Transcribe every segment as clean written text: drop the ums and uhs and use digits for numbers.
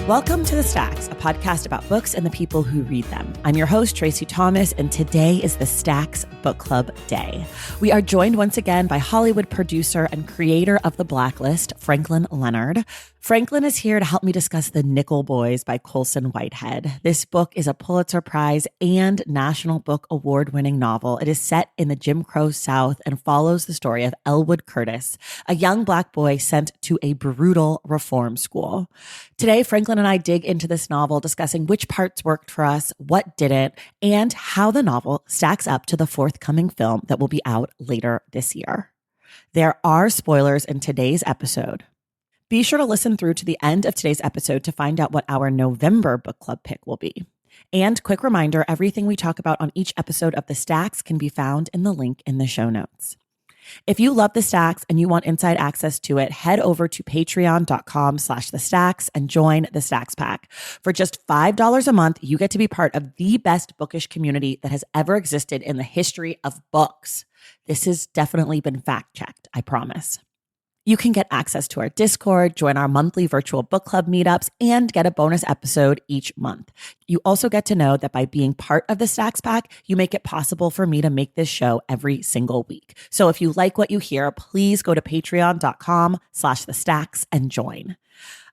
Welcome to The Stacks, a podcast about books and the people who read them. I'm your host, Tracy Thomas, and today is the Stacks Book Club Day. We are joined once again by Hollywood producer and creator of The Blacklist, Franklin Leonard. Franklin is here to help me discuss The Nickel Boys by Colson Whitehead. This book is a Pulitzer Prize and National Book Award-winning novel. It is set in the Jim Crow South and follows the story of Elwood Curtis, a young Black boy sent to a brutal reform school. Today, Franklin and I dig into this novel, discussing which parts worked for us, what didn't, and how the novel stacks up to the forthcoming film that will be out later this year. There are spoilers in today's episode. Be sure to listen through to the end of today's episode to find out what our November book club pick will be. And quick reminder, everything we talk about on each episode of The Stacks can be found in the link in the show notes. If you love The Stacks and you want inside access to it, head over to patreon.com/thestacks and join the Stacks Pack. For just $5 a month, you get to be part of the best bookish community that has ever existed in the history of books. This has definitely been fact-checked, I promise. You can get access to our Discord, join our monthly virtual book club meetups, and get a bonus episode each month. You also get to know that by being part of the Stacks Pack, you make it possible for me to make this show every single week. So if you like what you hear, please go to patreon.com/thestacks and join.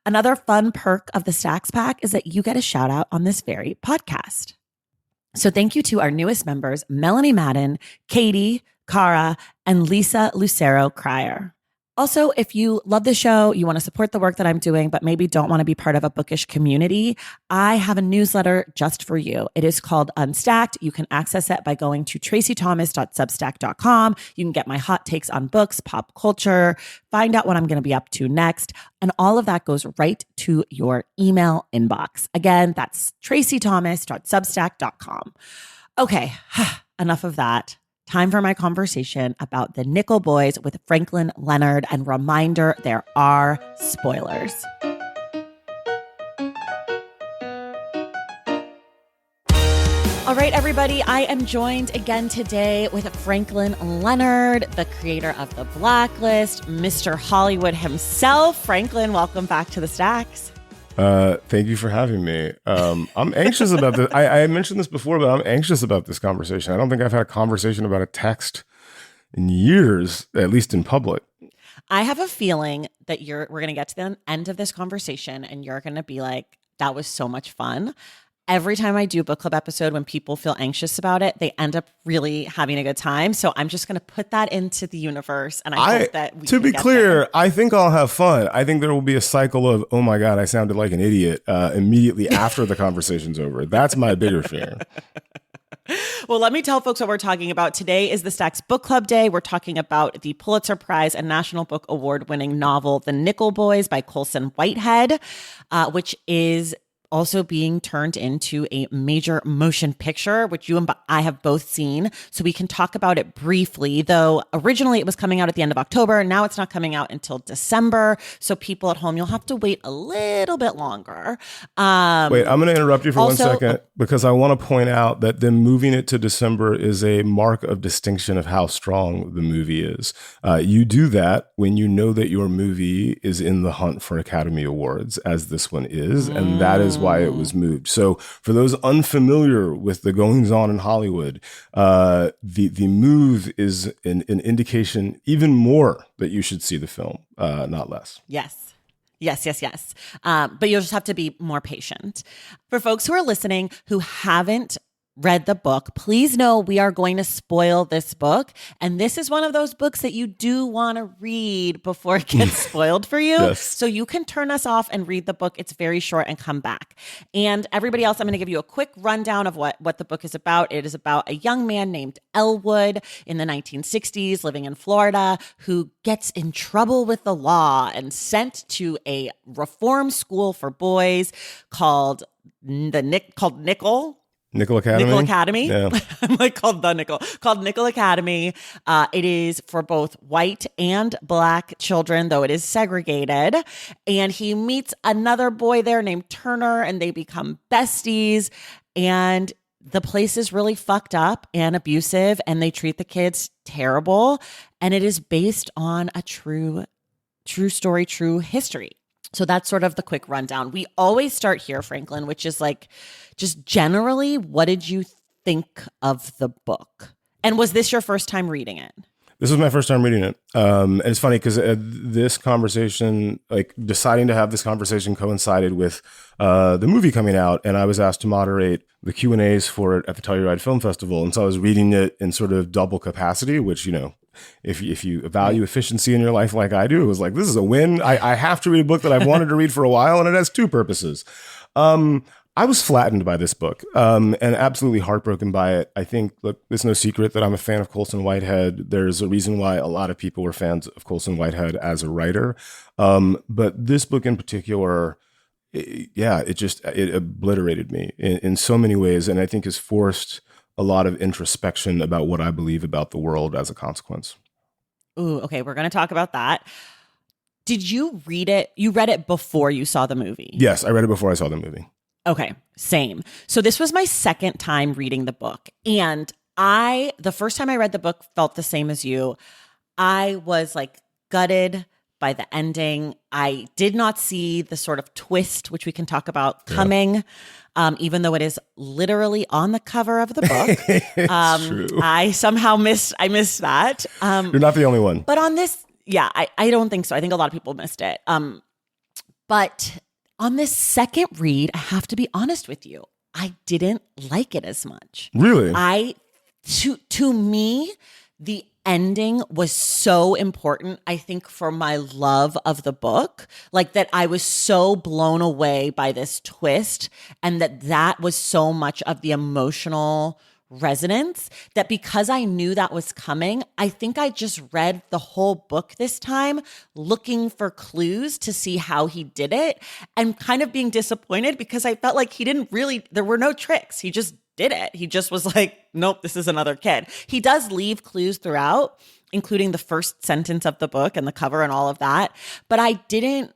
Another fun perk of the Stacks Pack is that you get a shout out on this very podcast. So thank you to our newest members, Melanie Madden, Katie, Cara, and Lisa Lucero Cryer. Also, if you love the show, you want to support the work that I'm doing, but maybe don't want to be part of a bookish community, I have a newsletter just for you. It is called Unstacked. You can access it by going to tracythomas.substack.com. You can get my hot takes on books, pop culture, find out what I'm going to be up to next. And all of that goes right to your email inbox. Again, that's tracythomas.substack.com. Okay, enough of that. Time for my conversation about The Nickel Boys with Franklin Leonard, and reminder, there are spoilers. All right, everybody, I am joined again today with Franklin Leonard, the creator of The Blacklist, Mr. Hollywood himself. Franklin, welcome back to The Stacks. Thank you for having me. I'm anxious about this. I mentioned this before, but I'm anxious about this conversation. I don't think I've had a conversation about a text in years, at least in public. I have a feeling that we're going to get to the end of this conversation and you're going to be like, that was so much fun. Every time I do a book club episode, when people feel anxious about it, they end up really having a good time. So I'm just going to put that into the universe. And I hope that we to be clear, there. I think I'll have fun. I think there will be a cycle of, oh my God, I sounded like an idiot immediately after the conversation's over. That's my bigger fear. Well, let me tell folks what we're talking about. Today is the Stacks Book Club Day. We're talking about the Pulitzer Prize and National Book Award-winning novel, The Nickel Boys by Colson Whitehead, which is also being turned into a major motion picture, which you and I have both seen. So we can talk about it briefly, though originally it was coming out at the end of October. Now it's not coming out until December. So people at home, you'll have to wait a little bit longer. Wait, I'm going to interrupt you for 1 second because I want to point out that them moving it to December is a mark of distinction of how strong the movie is. You do that when you know that your movie is in the hunt for Academy Awards, as this one is, and that is why it was moved. So for those unfamiliar with the goings on in Hollywood, the move is an indication even more that you should see the film, not less. Yes. But you'll just have to be more patient. For folks who are listening who haven't read the book, please know we are going to spoil this book. And this is one of those books that you do want to read before it gets spoiled for you. Yes. So you can turn us off and read the book. It's very short, and come back. And everybody else, I'm going to give you a quick rundown of what the book is about. It is about a young man named Elwood in the 1960s living in Florida who gets in trouble with the law and sent to a reform school for boys called Nickel Academy. Yeah. I'm like called Nickel Academy. It is for both white and Black children, though it is segregated. And he meets another boy there named Turner, and they become besties. And the place is really fucked up and abusive, and they treat the kids terrible. And it is based on a true story, true history. So that's sort of the quick rundown. We always start here, Franklin, which is like, just generally, what did you think of the book? And was this your first time reading it? This was my first time reading it. And it's funny because this conversation, like deciding to have this conversation coincided with the movie coming out. And I was asked to moderate the Q&As for it at the Telluride Film Festival. And so I was reading it in sort of double capacity, which, you know, if you value efficiency in your life like I do, it was like, this is a win. I have to read a book that I've wanted to read for a while, and it has two purposes. I was flattened by this book and absolutely heartbroken by it. I think, look, it's no secret that I'm a fan of Colson Whitehead. There's a reason why a lot of people were fans of Colson Whitehead as a writer. But this book in particular, it obliterated me in so many ways, and I think has forced a lot of introspection about what I believe about the world as a consequence. Ooh, okay, we're going to talk about that. Did you read it? You read it before you saw the movie? Yes, I read it before I saw the movie. Okay, same. So this was my second time reading the book. And the first time I read the book felt the same as you. I was like gutted by the ending. I did not see the sort of twist, which we can talk about, coming, even though it is literally on the cover of the book. It's true. I somehow missed that. You're not the only one. But on this, I don't think so. I think a lot of people missed it. But on this second read, I have to be honest with you, I didn't like it as much. Really? To me, the ending was so important, I think, for my love of the book, like that I was so blown away by this twist, and that was so much of the emotional resonance, that because I knew that was coming, I think I just read the whole book this time looking for clues to see how he did it, and kind of being disappointed because I felt like there were no tricks. He just did it. He just was like, nope, this is another kid. He does leave clues throughout, including the first sentence of the book and the cover and all of that. But I don't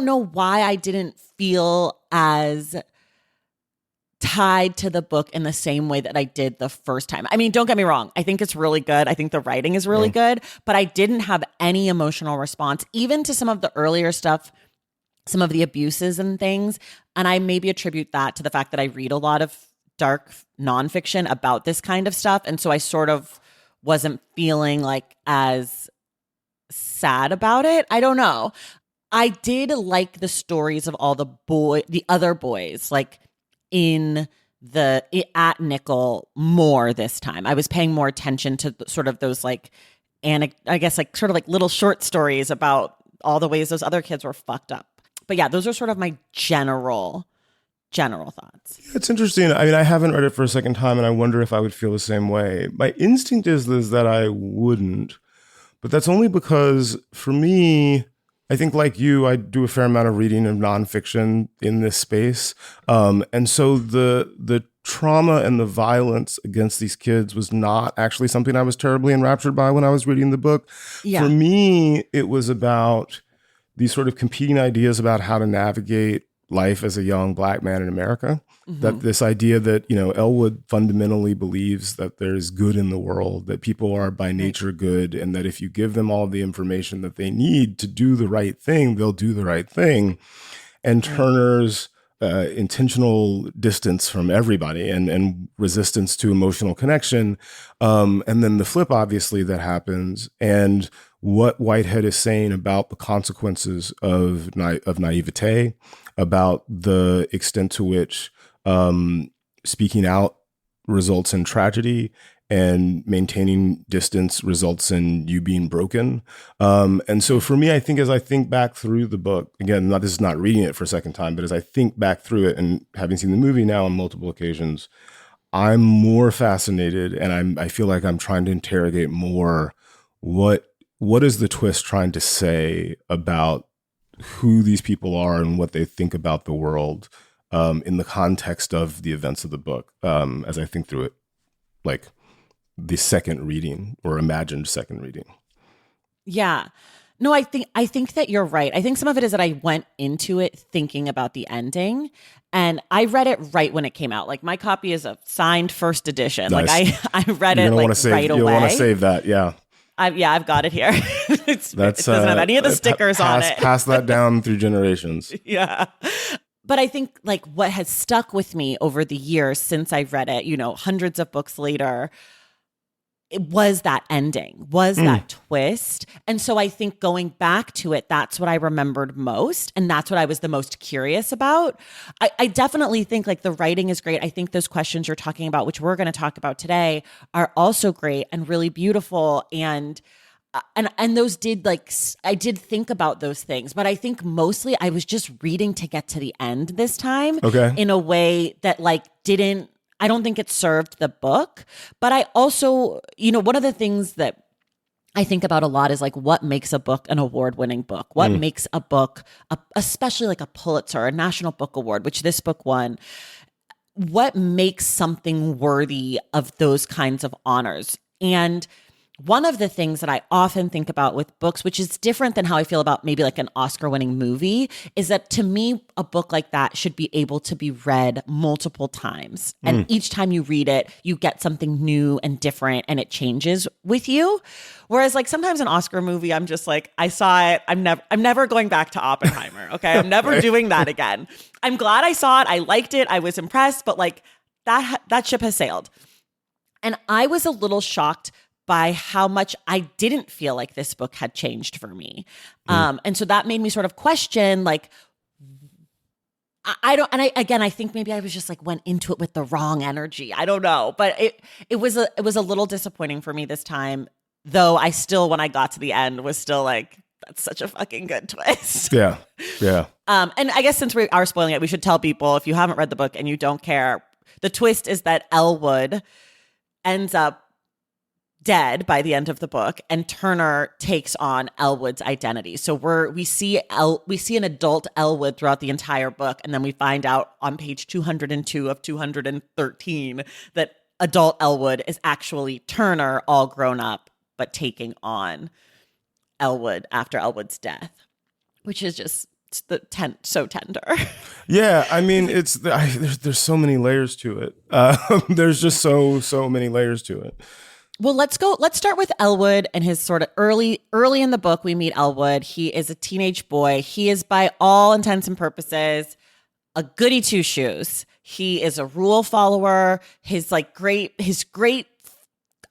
know why I didn't feel as tied to the book in the same way that I did the first time. I mean, don't get me wrong. I think it's really good. I think the writing is really good, but I didn't have any emotional response, even to some of the earlier stuff, some of the abuses and things. And I maybe attribute that to the fact that I read a lot of dark nonfiction about this kind of stuff. And so I sort of wasn't feeling like as sad about it. I don't know. I did like the stories of all the other boys, like at Nickel more this time. I was paying more attention to sort of those like, I guess like sort of like little short stories about all the ways those other kids were fucked up. But yeah, those are sort of my general thoughts. It's interesting. I mean, I haven't read it for a second time, and I wonder if I would feel the same way. My instinct is that I wouldn't, but that's only because for me, I think like you, I do a fair amount of reading of nonfiction in this space. And so the trauma and the violence against these kids was not actually something I was terribly enraptured by when I was reading the book. Yeah. For me, it was about these sort of competing ideas about how to navigate life as a young Black man in America. Mm-hmm. That this idea that, you know, Elwood fundamentally believes that there's good in the world, that people are by nature good, and that if you give them all the information that they need to do the right thing, they'll do the right thing. And Turner's intentional distance from everybody and resistance to emotional connection. And then the flip, obviously, that happens. And what Whitehead is saying about the consequences of naivete, about the extent to which speaking out results in tragedy and maintaining distance results in you being broken. And so for me, I think as I think back through the book, again, this is not reading it for a second time, but as I think back through it and having seen the movie now on multiple occasions, I'm more fascinated, and I feel like I'm trying to interrogate more what is the twist trying to say about who these people are and what they think about the world in the context of the events of the book, as I think through it, like the second reading or imagined second reading. Yeah. No, I think that you're right. I think some of it is that I went into it thinking about the ending, and I read it right when it came out. Like my copy is a signed first edition. Nice. Like I read it like right away. You'll want to save that. Yeah. I've got it here. It doesn't have any of the stickers on it. Pass that down through generations. Yeah. But I think like what has stuck with me over the years since I've read it, hundreds of books later, it was that ending, was that twist. And so I think going back to it, that's what I remembered most. And that's what I was the most curious about. I definitely think like the writing is great. I think those questions you're talking about, which we're going to talk about today, are also great and really beautiful. And those did I did think about those things, but I think mostly I was just reading to get to the end this time in a way that I don't think it served the book. But I also, one of the things that I think about a lot is like what makes a book an award-winning book? What makes a book, especially like a Pulitzer or a National Book Award, which this book won, what makes something worthy of those kinds of honors? And one of the things that I often think about with books, which is different than how I feel about maybe like an Oscar-winning movie, is that to me, a book like that should be able to be read multiple times. And each time you read it, you get something new and different and it changes with you. Whereas like sometimes an Oscar movie, I'm just like, I saw it. I'm never going back to Oppenheimer. Okay. I'm never doing that again. I'm glad I saw it. I liked it. I was impressed, but like that ship has sailed. And I was a little shocked by how much I didn't feel like this book had changed for me. And so that made me sort of question, like, I think maybe I was just like went into it with the wrong energy. I don't know, but it was a little disappointing for me this time, though I still, when I got to the end, was still like, that's such a fucking good twist. Yeah. And I guess since we are spoiling it, we should tell people, if you haven't read the book and you don't care, the twist is that Elwood ends up dead by the end of the book, and Turner takes on Elwood's identity. So we see an adult Elwood throughout the entire book, and then we find out on page 202 of 213 that adult Elwood is actually Turner, all grown up, but taking on Elwood after Elwood's death, which is just so tender. Yeah, I mean, there's so many layers to it. There's just so many layers to it. Well, let's start with Elwood and his sort of early in the book. We meet Elwood. He is a teenage boy. He is, by all intents and purposes, a goody two shoes. He is a rule follower. His great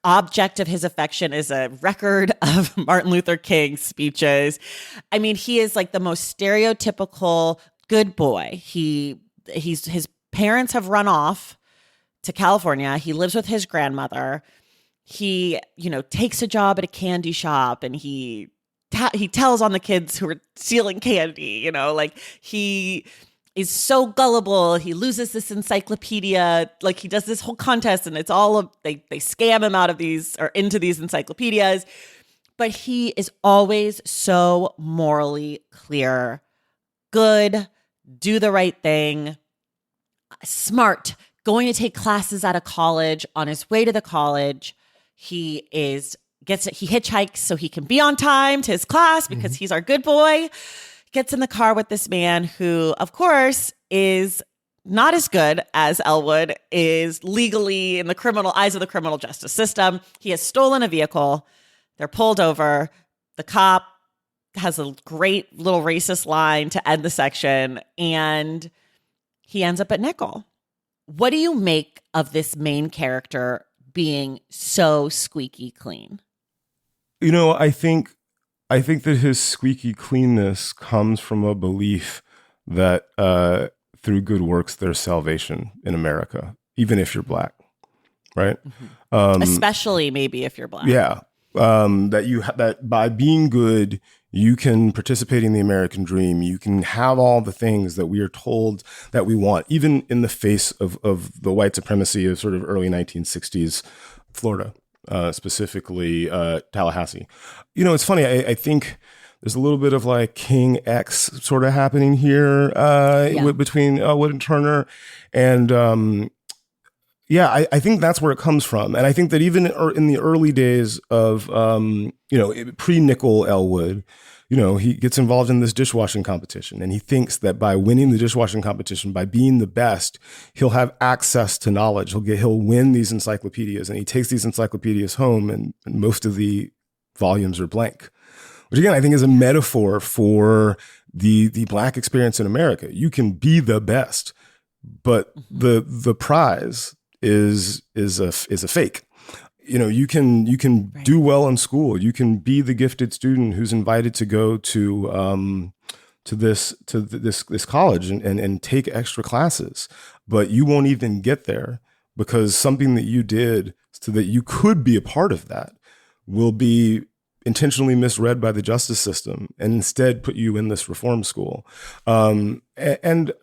object of his affection is a record of Martin Luther King speeches. I mean, he is like the most stereotypical good boy. His parents have run off to California. He lives with his grandmother. He, takes a job at a candy shop, and he tells on the kids who are stealing candy, he is so gullible. He loses this encyclopedia. Like, he does this whole contest, and it's they scam him out of these or into these encyclopedias. But he is always so morally clear, good, do the right thing, smart, going to take classes out of college. On his way to the college, he hitchhikes so he can be on time to his class because he's our good boy. Gets in the car with this man who, of course, is not as good as Elwood is legally in the eyes of the criminal justice system. He has stolen a vehicle. They're pulled over. The cop has a great little racist line to end the section, and he ends up at nickel. What do you make of this main character being so squeaky clean? I think that his squeaky cleanness comes from a belief that through good works there's salvation in America, even if you're Black, right? Especially maybe if you're Black. Yeah, that by being good, you can participate in the American dream. You can have all the things that we are told that we want, even in the face of the white supremacy of sort of early 1960s Florida, specifically Tallahassee. It's funny. I think there's a little bit of like King X sort of happening here between Elwood and Turner. And I think that's where it comes from. And I think that even in the early days of, pre-nickel Elwood, he gets involved in this dishwashing competition, and he thinks that by winning the dishwashing competition, by being the best, he'll have access to knowledge. He'll win these encyclopedias, and he takes these encyclopedias home, and most of the volumes are blank, which again, I think is a metaphor for the Black experience in America. You can be the best, but the prize is a fake. You know, you can right. do well in school. You can be the gifted student who's invited to go to this college and take extra classes, but you won't even get there because something that you did so that you could be a part of that will be intentionally misread by the justice system and instead put you in this reform school. And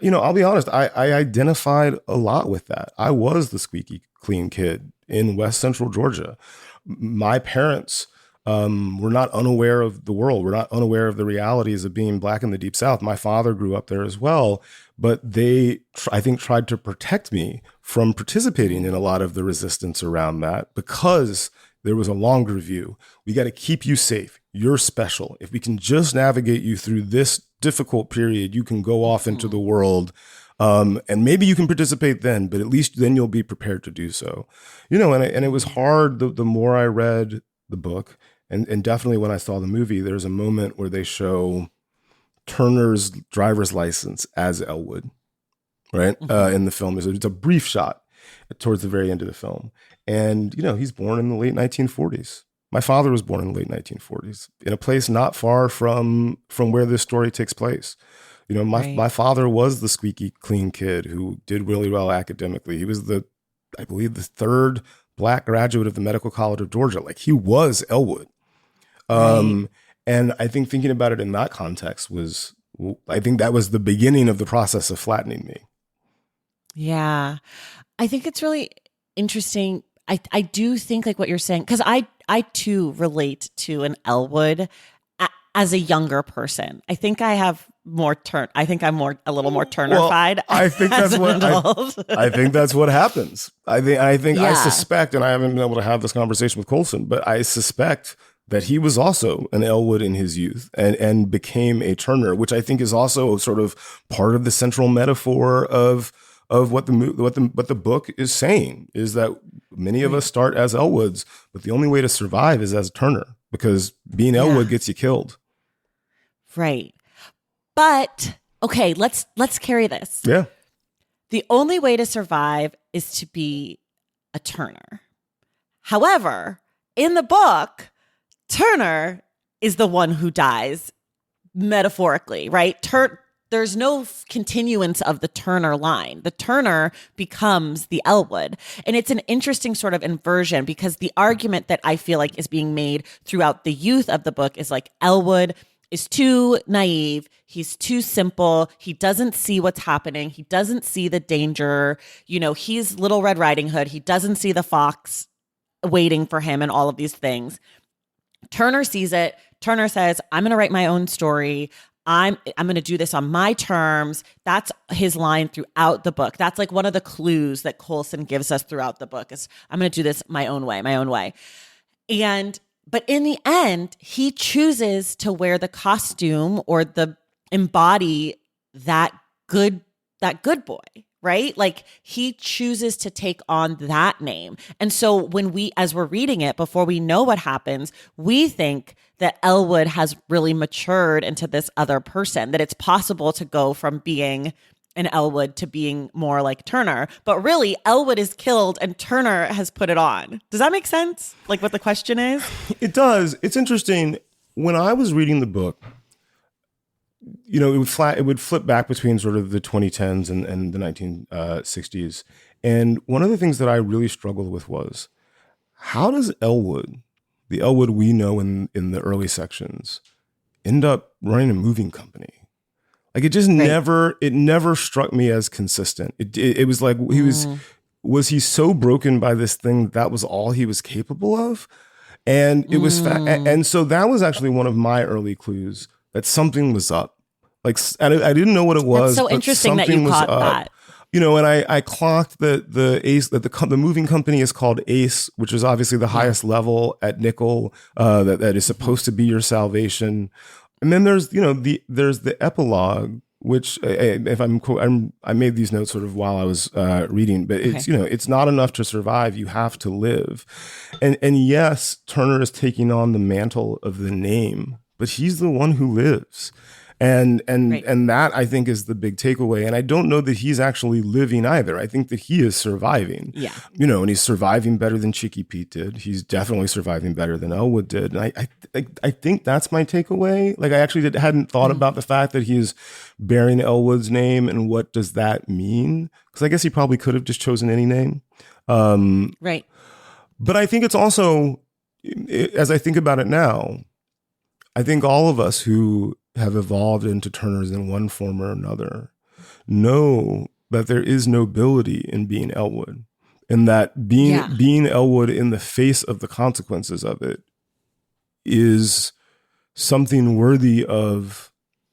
you know, I'll be honest, I identified a lot with that. I was the squeaky clean kid in West Central Georgia. My parents were not unaware of the world. We're not unaware of the realities of being Black in the Deep South. My father grew up there as well, but they, I think, tried to protect me from participating in a lot of the resistance around that because there was a longer view. We got to keep you safe. You're special. If we can just navigate you through this difficult period, you can go off into the world. And maybe you can participate then, but at least then you'll be prepared to do so. You know, and it was hard the more I read the book, and definitely when I saw the movie, there's a moment where they show Turner's driver's license as Elwood, right? In the film. It's a brief shot towards the very end of the film. And, you know, he's born in the late 1940s. My father was born in the late 1940s in a place not far from where this story takes place. You know, my father was the squeaky clean kid who did really well academically. He was I believe the third Black graduate of the Medical College of Georgia. Like, he was Elwood. And I think thinking about it in that context I think that was the beginning of the process of flattening me. Yeah. I think it's really interesting. I do think like what you're saying, because I too relate to an Elwood as a younger person. I think I have more I think I'm a little more Turner-fied. Well, I think that's I think that's what happens. I suspect, and I haven't been able to have this conversation with Colson, but I suspect that he was also an Elwood in his youth and became a Turner, which I think is also sort of part of the central metaphor of what the book is saying, is that many of us start as Elwoods, but the only way to survive is as a Turner, because being Elwood gets you killed. Right. But okay, let's carry this. Yeah. The only way to survive is to be a Turner. However, in the book, Turner is the one who dies, metaphorically, right? There's no continuance of the Turner line. The Turner becomes the Elwood. And it's an interesting sort of inversion, because the argument that I feel like is being made throughout the youth of the book is like, Elwood is too naive. He's too simple. He doesn't see what's happening. He doesn't see the danger. You know, he's Little Red Riding Hood. He doesn't see the fox waiting for him and all of these things. Turner sees it. Turner says, I'm going to write my own story. I'm going to do this on my terms. That's his line throughout the book. That's like one of the clues that Colson gives us throughout the book is, I'm going to do this my own way. But in the end, he chooses to wear the costume or embody that good boy, right? Like, he chooses to take on that name. And so as we're reading it, before we know what happens, we think that Elwood has really matured into this other person, that it's possible to go from being an Elwood to being more like Turner. But really, Elwood is killed and Turner has put it on. Does that make sense? Like what the question is? It does. It's interesting. When I was reading the book, you know, it would flip back between sort of the 2010s and the 1960s. And one of the things that I really struggled with was, how does Elwood, the Elwood we know in the early sections, end up running a moving company? Like, it just never struck me as consistent. It was like was he so broken by this thing that was all he was capable of? And it was and so that was actually one of my early clues that something was up. Like, I didn't know what it was. That's so interesting that you caught that. You know, and I clocked that the Ace, that the moving company is called Ace, which is obviously the highest level at Nickel, that is supposed to be your salvation. And then there's the epilogue which if I made these notes sort of while I was reading, but it's, Okay. it's not enough to survive. You have to live. And yes, Turner is taking on the mantle of the name, but he's the one who lives. And Right. and that, I think, is the big takeaway. And I don't know that he's actually living either. I think that he is surviving. Yeah. And he's surviving better than Chicky Pete did. He's definitely surviving better than Elwood did. And I think that's my takeaway. Like, I actually hadn't thought about the fact that he is bearing Elwood's name and what does that mean? Because I guess he probably could have just chosen any name. Right. But I think it's also, as I think about it now, I think all of us who have evolved into Turners in one form or another know that there is nobility in being Elwood, and that being Elwood in the face of the consequences of it is something worthy of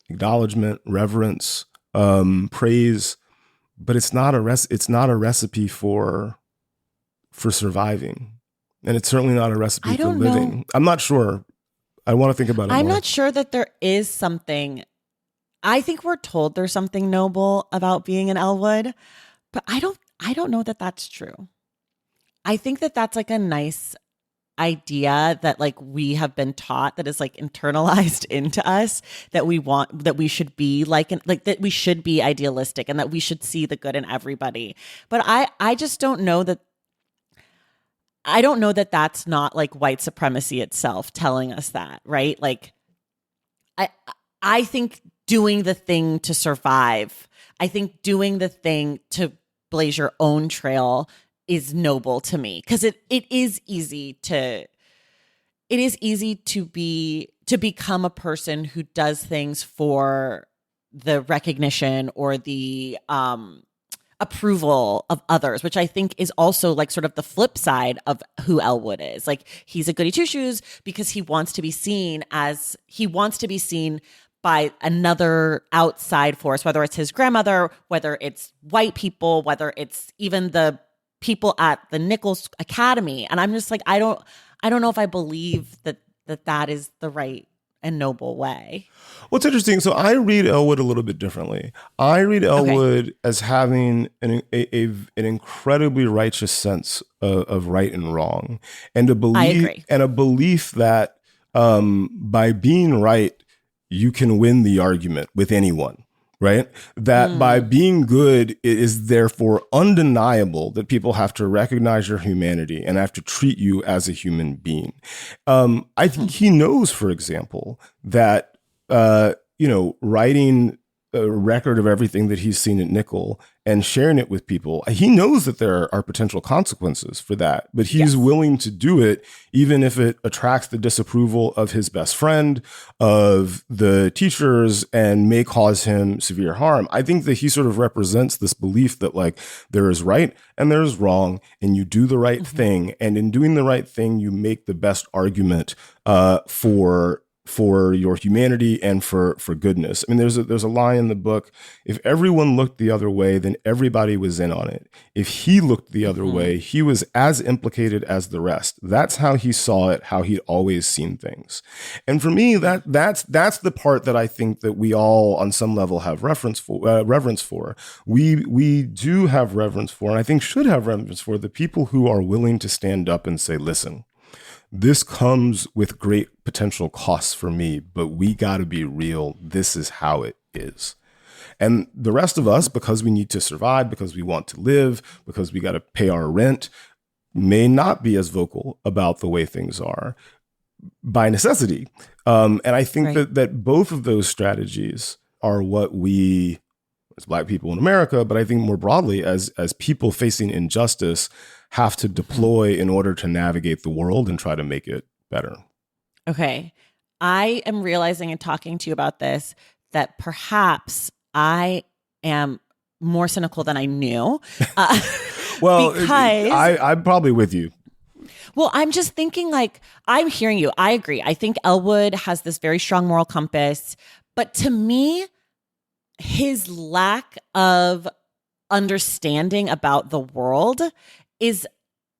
acknowledgement, reverence, praise, but it's not a recipe for surviving, and it's certainly not a recipe for living. Know. I'm not sure. I want to think about it I'm more. not sure that there is something. I think we're told there's something noble about being an Elwood, but I don't know that that's true. I think that that's like a nice idea that like we have been taught, that is like internalized into us, that we should be like that we should be idealistic and that we should see the good in everybody. But I just don't know that. I don't know that that's not like white supremacy itself telling us that, right? Like, I think doing the thing to survive, I think doing the thing to blaze your own trail is noble to me, because it is easy to become a person who does things for the recognition or the approval of others, which I think is also like sort of the flip side of who Elwood is. Like, he's a goody two shoes because he wants to be seen by another outside force, whether it's his grandmother, whether it's white people, whether it's even the people at the Nichols Academy. And I'm just like, I don't know if I believe that is the right and noble way. Well, it's interesting. So I read Elwood a little bit differently. I read Elwood as having an incredibly righteous sense of right and wrong, and a belief that by being right, you can win the argument with anyone. Right? That by being good, it is therefore undeniable that people have to recognize your humanity and have to treat you as a human being. I think he knows, for example, that, writing a record of everything that he's seen at Nickel and sharing it with people, he knows that there are potential consequences for that, but he's willing to do it, even if it attracts the disapproval of his best friend, of the teachers, and may cause him severe harm. I think that he sort of represents this belief that like there is right and there is wrong, and you do the right thing. And in doing the right thing, you make the best argument for your humanity and for goodness. I mean, there's a line in the book: if everyone looked the other way, then everybody was in on it. If he looked the other way, he was as implicated as the rest. That's how he saw it, how he'd always seen things. And for me, that's the part that I think that we all on some level have reverence for. We do have reverence for, and I think should have reverence for, the people who are willing to stand up and say, listen, this comes with great potential costs for me, but we got to be real. This is how it is. And the rest of us, because we need to survive, because we want to live, because we got to pay our rent, may not be as vocal about the way things are by necessity. And I think that both of those strategies are what we, as Black people in America, but I think more broadly as people facing injustice, have to deploy in order to navigate the world and try to make it better. Okay. I am realizing in talking to you about this that perhaps I am more cynical than I knew. Well, I'm probably with you. Well, I'm just thinking, like, I'm hearing you. I agree. I think Elwood has this very strong moral compass, but to me, his lack of understanding about the world is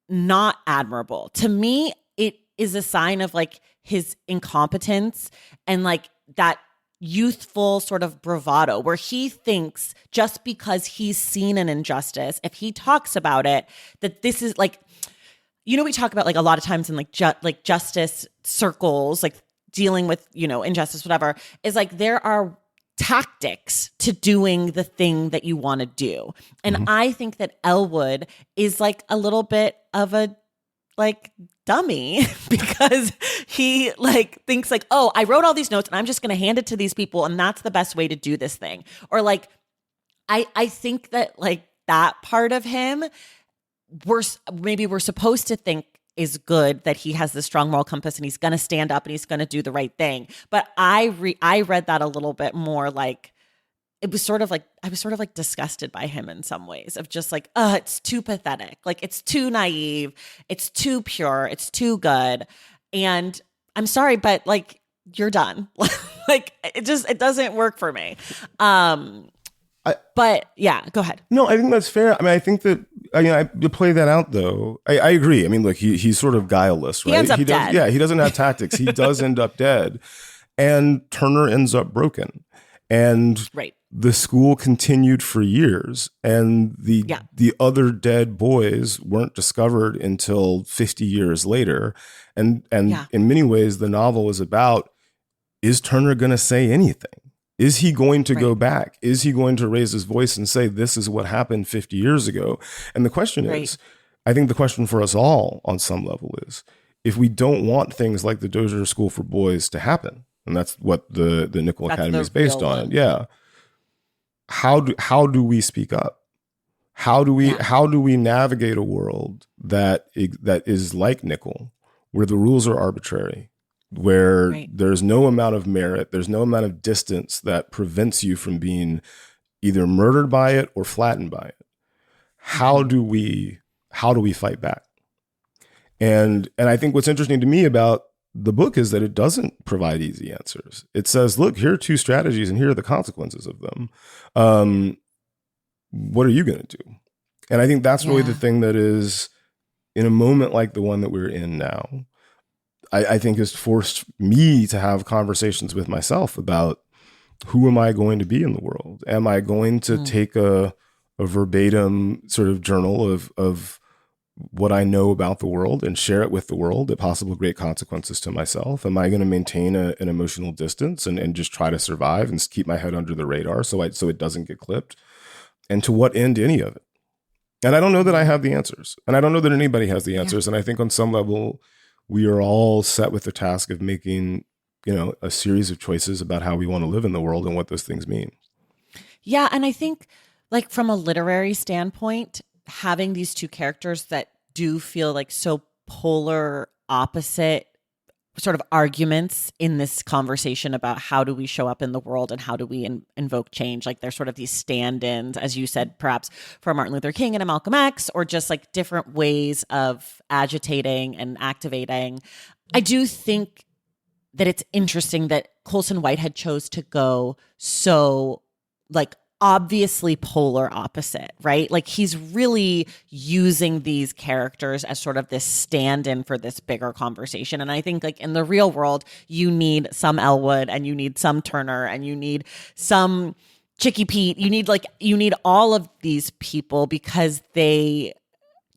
not admirable. To me, it is a sign of like his incompetence, and like that youthful sort of bravado where he thinks just because he's seen an injustice, if he talks about it, that this is like, we talk about like a lot of times in like justice circles, like dealing with, injustice, whatever, is like there are tactics to doing the thing that you want to do. And I think that Elwood is like a little bit of a like dummy because he like thinks like, oh, I wrote all these notes and I'm just going to hand it to these people and that's the best way to do this thing. Or like, I think that like that part of him, we're supposed to think is good, that he has this strong moral compass and he's going to stand up and he's going to do the right thing. But I read that a little bit more like, it was sort of like, I was sort of like disgusted by him in some ways of just like, it's too pathetic. Like it's too naive. It's too pure. It's too good. And I'm sorry, but like, you're done. Like it doesn't work for me. But yeah, go ahead. No, I think that's fair. I mean, I think that, to play that out though, I agree. I mean, look, he's sort of guileless, right? He ends up dead. Yeah, he doesn't have tactics. He does end up dead. And Turner ends up broken. And the school continued for years. And the other dead boys weren't discovered until 50 years later. And in many ways, the novel is about, is Turner going to say anything? Is he going to go back? Is he going to raise his voice and say, this is what happened 50 years ago? And the question is, I think the question for us all on some level is, if we don't want things like the Dozier School for Boys to happen, and that's what the Nickel Academy is based on. Yeah. How do we speak up? How do we navigate a world that is like Nickel, where the rules are arbitrary, where there's no amount of merit, there's no amount of distance that prevents you from being either murdered by it or flattened by it? How do we fight back? And I think what's interesting to me about the book is that it doesn't provide easy answers. It says, look, here are two strategies and here are the consequences of them. What are you going to do? And I think that's really the thing that is, in a moment like the one that we're in now, I think has forced me to have conversations with myself about, who am I going to be in the world? Am I going to take a verbatim sort of journal of what I know about the world and share it with the world at possible great consequences to myself? Am I going to maintain an emotional distance and just try to survive and keep my head under the radar so it doesn't get clipped? And to what end any of it? And I don't know that I have the answers. And I don't know that anybody has the answers. And I think on some level, we are all set with the task of making, a series of choices about how we want to live in the world and what those things mean. Yeah. And I think like from a literary standpoint, having these two characters that do feel like so polar opposite sort of arguments in this conversation about how do we show up in the world and how do we invoke change. Like they're sort of these stand-ins, as you said, perhaps for Martin Luther King and a Malcolm X, or just like different ways of agitating and activating. I do think that it's interesting that Colson Whitehead chose to go so like obviously polar opposite, right? Like he's really using these characters as sort of this stand-in for this bigger conversation. And I think like in the real world, you need some Elwood and you need some Turner and you need some Chicky Pete. You need all of these people because they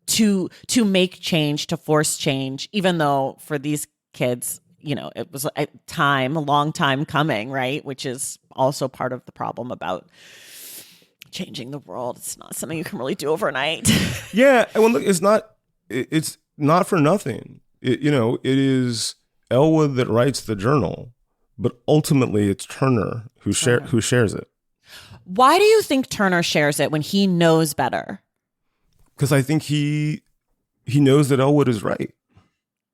to make change, to force change, even though for these kids, it was a long time coming, right? Which is also part of the problem about changing the world. It's not something you can really do overnight. Yeah. Well, look, it's not for nothing. It is Elwood that writes the journal, but ultimately it's Turner who shares it. Why do you think Turner shares it when he knows better? Because I think he knows that Elwood is right.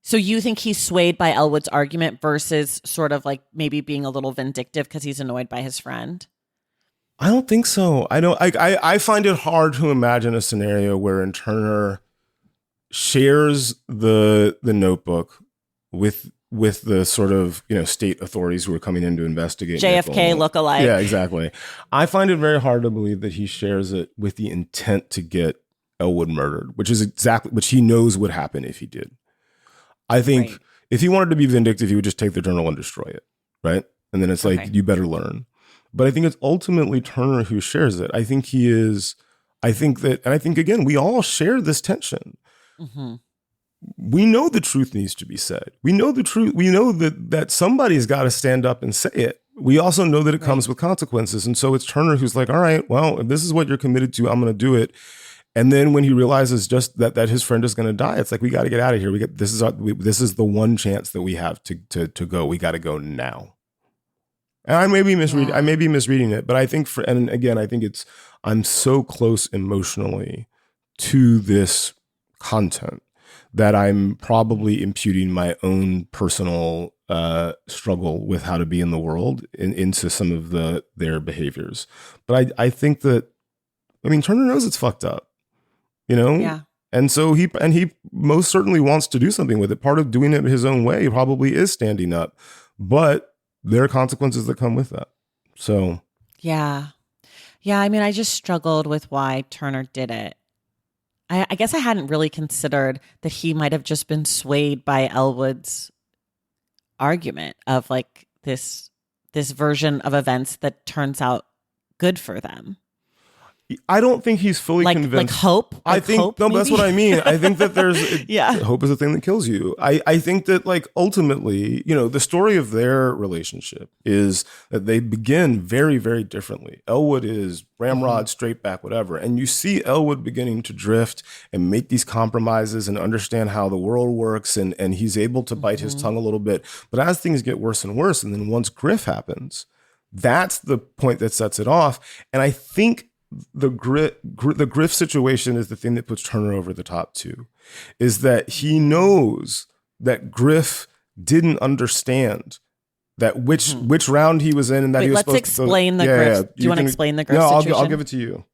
So you think he's swayed by Elwood's argument versus sort of like maybe being a little vindictive because he's annoyed by his friend? I don't think so. I find it hard to imagine a scenario wherein Turner shares the notebook with the sort of state authorities who are coming in to investigate JFK lookalike. Yeah, exactly. I find it very hard to believe that he shares it with the intent to get Elwood murdered, which he knows would happen if he did. I think if he wanted to be vindictive, he would just take the journal and destroy it, right? And then it's like, you better learn. But I think it's ultimately Turner who shares it. I think again, we all share this tension. Mm-hmm. We know the truth needs to be said. We know the truth. We know that somebody's got to stand up and say it. We also know that it comes with consequences. And so it's Turner who's like, all right, well, if this is what you're committed to, I'm going to do it. And then when he realizes just that his friend is going to die, it's like, we got to get out of here. This is the one chance that we have to go. We got to go now. And I may be misreading it, but I think I'm so close emotionally to this content that I'm probably imputing my own personal struggle with how to be in the world into some of their behaviors. But I think that, Turner knows it's fucked up, Yeah. And so he most certainly wants to do something with it. Part of doing it his own way probably is standing up, but there are consequences that come with that. So. Yeah. I just struggled with why Turner did it. I guess I hadn't really considered that he might have just been swayed by Elwood's argument of like this version of events that turns out good for them. I don't think he's fully convinced. Like hope? That's what I mean. I think that there's hope is the thing that kills you. I think that like ultimately, the story of their relationship is that they begin very, very differently. Elwood is ramrod, straight back, whatever. And you see Elwood beginning to drift and make these compromises and understand how the world works. And he's able to bite his tongue a little bit. But as things get worse and worse, and then once Griff happens, that's the point that sets it off. And I think the Griff situation is the thing that puts Turner over the top too, is that he knows that Griff didn't understand that which round he was in, and that he was supposed to. Let's explain the Griff. Yeah. Do you want to explain the Griff situation? I'll give it to you.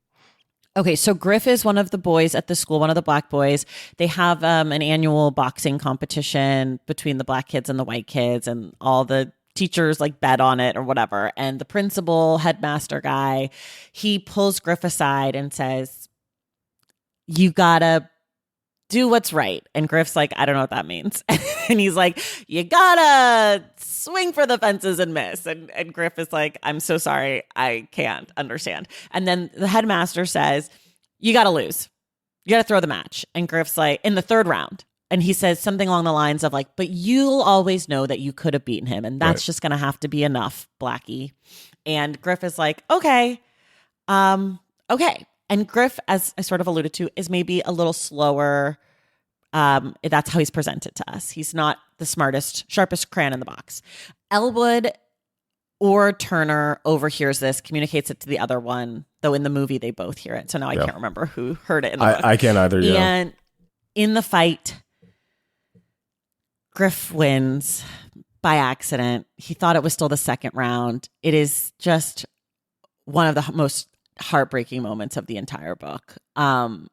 Okay, so Griff is one of the boys at the school, one of the black boys. They have an annual boxing competition between the black kids and the white kids, and all the teachers like bet on it or whatever. And the principal, headmaster guy, he pulls Griff aside and says, you gotta do what's right. And Griff's like, I don't know what that means. And he's like, you gotta swing for the fences and miss. And Griff is like, I'm so sorry, I can't understand. And then the headmaster says, you gotta lose. You gotta throw the match. And Griff's like, in the third round. And he says something along the lines of like, but you'll always know that you could have beaten him. And that's just going to have to be enough, Blackie. And Griff is like, okay. Okay. And Griff, as I sort of alluded to, is maybe a little slower. That's how he's presented to us. He's not the smartest, sharpest crayon in the box. Elwood or Turner overhears this, communicates it to the other one, though in the movie they both hear it. So now I can't remember who heard it in the book. I can't either, And in the fight, Griff wins by accident. He thought it was still the second round. It is just one of the most heartbreaking moments of the entire book. And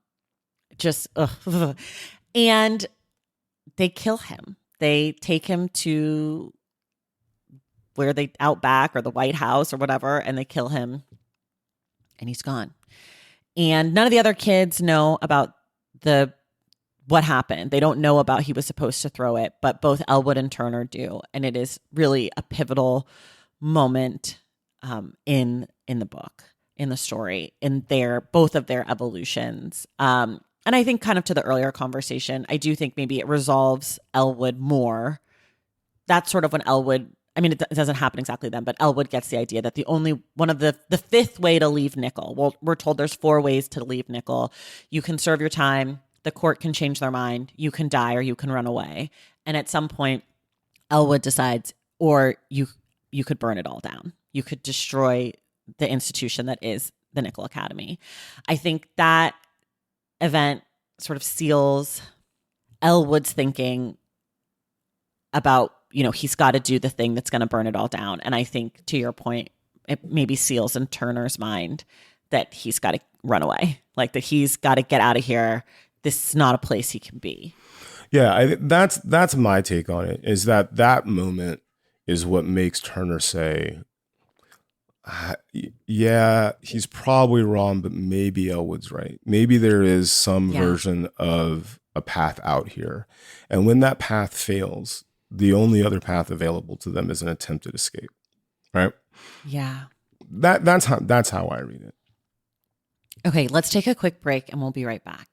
they kill him. They take him to where they out back or the White House or whatever, and they kill him, and he's gone. And none of the other kids know about what happened. They don't know about he was supposed to throw it, but both Elwood and Turner do. And it is really a pivotal moment in the book, in the story, in both of their evolutions. And I think kind of to the earlier conversation, I do think maybe it resolves Elwood more. That's sort of when Elwood, it doesn't happen exactly then, but Elwood gets the idea that the only one of the fifth way to leave Nickel. Well, we're told there's 4 ways to leave Nickel. You can serve your time. The court can change their mind. You can die or you can run away. And at some point, Elwood decides, or you could burn it all down. You could destroy the institution that is the Nickel Academy. I think that event sort of seals Elwood's thinking about, he's got to do the thing that's going to burn it all down. And I think, to your point, it maybe seals in Turner's mind that he's got to run away, like that he's got to get out of here. This is not a place he can be. Yeah, that's my take on it, is that moment is what makes Turner say, yeah, he's probably wrong, but maybe Elwood's right. Maybe there is some version of a path out here. And when that path fails, the only other path available to them is an attempted escape. right? Yeah. That's how I read it. Okay, let's take a quick break and we'll be right back.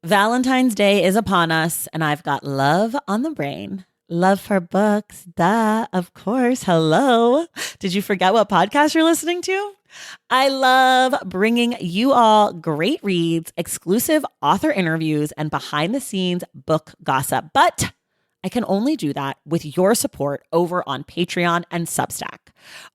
Valentine's Day is upon us, and I've got love on the brain. Love for books, duh, of course. Hello. Did you forget what podcast you're listening to? I love bringing you all great reads, exclusive author interviews, and behind the scenes book gossip. But I can only do that with your support over on Patreon and Substack.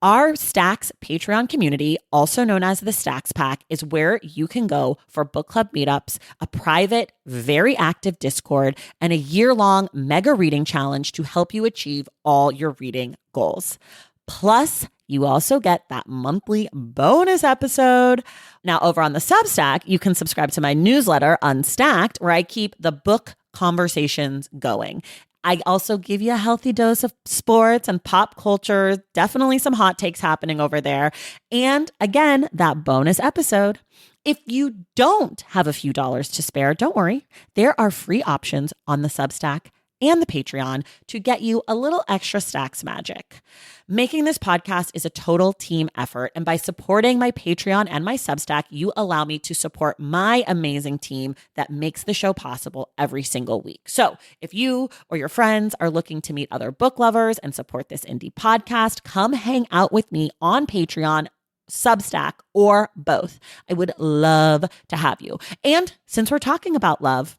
Our Stacks Patreon community, also known as the Stacks Pack, is where you can go for book club meetups, a private, very active Discord, and a year-long mega reading challenge to help you achieve all your reading goals. Plus, you also get that monthly bonus episode. Now, over on the Substack, you can subscribe to my newsletter, Unstacked, where I keep the book conversations going. I also give you a healthy dose of sports and pop culture, definitely some hot takes happening over there. And again, that bonus episode. If you don't have a few dollars to spare, don't worry. There are free options on the Substack and the Patreon to get you a little extra Stacks magic. Making this podcast is a total team effort, and by supporting my Patreon and my Substack, you allow me to support my amazing team that makes the show possible every single week. So if you or your friends are looking to meet other book lovers and support this indie podcast, come hang out with me on Patreon, Substack, or both. I would love to have you. And since we're talking about love,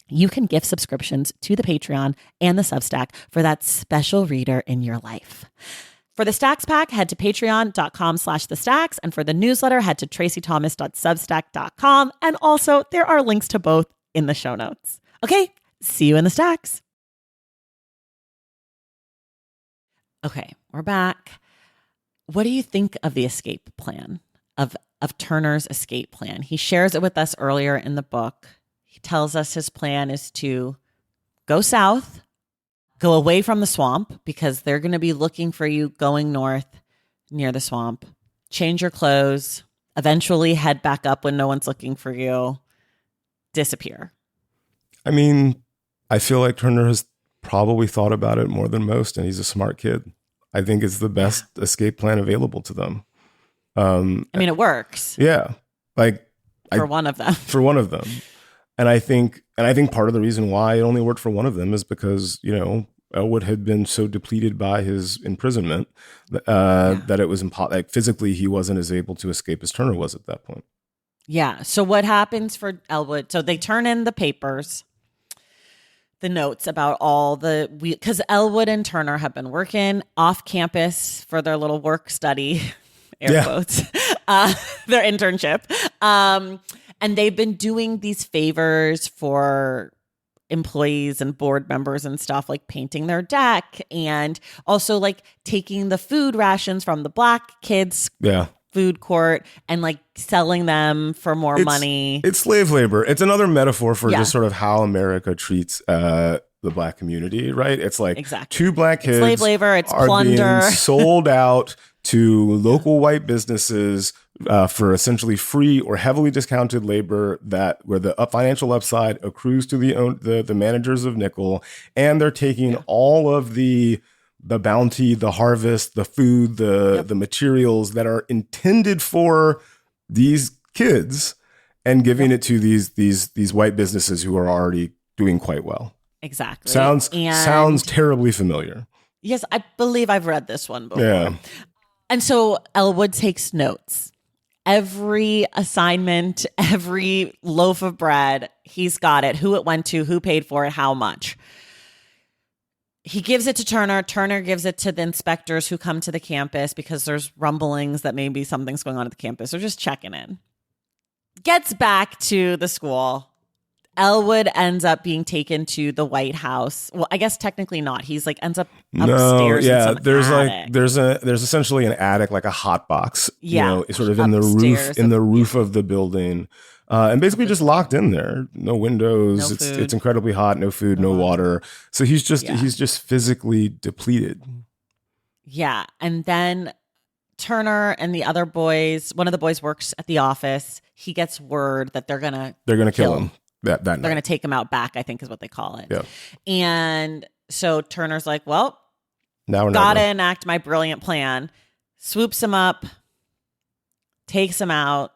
you can gift subscriptions to the Patreon and the Substack for that special reader in your life. For the Stacks Pack, head to patreon.com/thestacks. And for the newsletter, head to tracythomas.substack.com. And also, there are links to both in the show notes. Okay, see you in the Stacks. Okay, we're back. What do you think of the escape plan, of Turner's escape plan? He shares it with us earlier in the book. He tells us his plan is to go south, go away from the swamp, because they're going to be looking for you going north near the swamp, change your clothes, eventually head back up when no one's looking for you, disappear. I mean, I feel like Turner has probably thought about it more than most, and he's a smart kid. I think it's the best escape plan available to them. I mean, it works. Yeah. For one of them. For one of them. And I think part of the reason why it only worked for one of them is because, Elwood had been so depleted by his imprisonment that it was like physically he wasn't as able to escape as Turner was at that point. Yeah. So what happens for Elwood? So they turn in the papers, the notes about because Elwood and Turner have been working off campus for their little work study, air quotes, their internship. And they've been doing these favors for employees and board members and stuff, like painting their deck and also like taking the food rations from the black kids' food court and like selling them for more money. It's slave labor. It's another metaphor for just sort of how America treats the black community, right? It's like two black kids, slave labor, it's plunder, being sold out to local white businesses for essentially free or heavily discounted labor where the financial upside accrues to the managers of Nickel, and they're taking all of the bounty, the harvest, the food, the materials that are intended for these kids, and giving it to these white businesses who are already doing quite well. Exactly. Sounds terribly familiar. Yes, I believe I've read this one before. Yeah. And so Elwood takes notes. Every assignment, every loaf of bread, he's got it, who it went to, who paid for it, how much. He gives it to Turner. Turner gives it to the inspectors who come to the campus because there's rumblings that maybe something's going on at the campus. They're just checking in. Gets back to the school. Elwood ends up being taken to the White House. Well, I guess technically not. He's like ends up upstairs. No, yeah. In some attic. There's essentially an attic, like a hot box. Yeah, sort of in the roof of the building, and basically just locked in there. No windows. It's incredibly hot. No food. No water. So he's just physically depleted. Yeah, and then Turner and the other boys. One of the boys works at the office. He gets word that they're gonna kill him. They're going to take him out back, I think is what they call it. Yeah. And so Turner's like, well, Now or gotta never. enact my brilliant plan. Swoops him up, takes him out.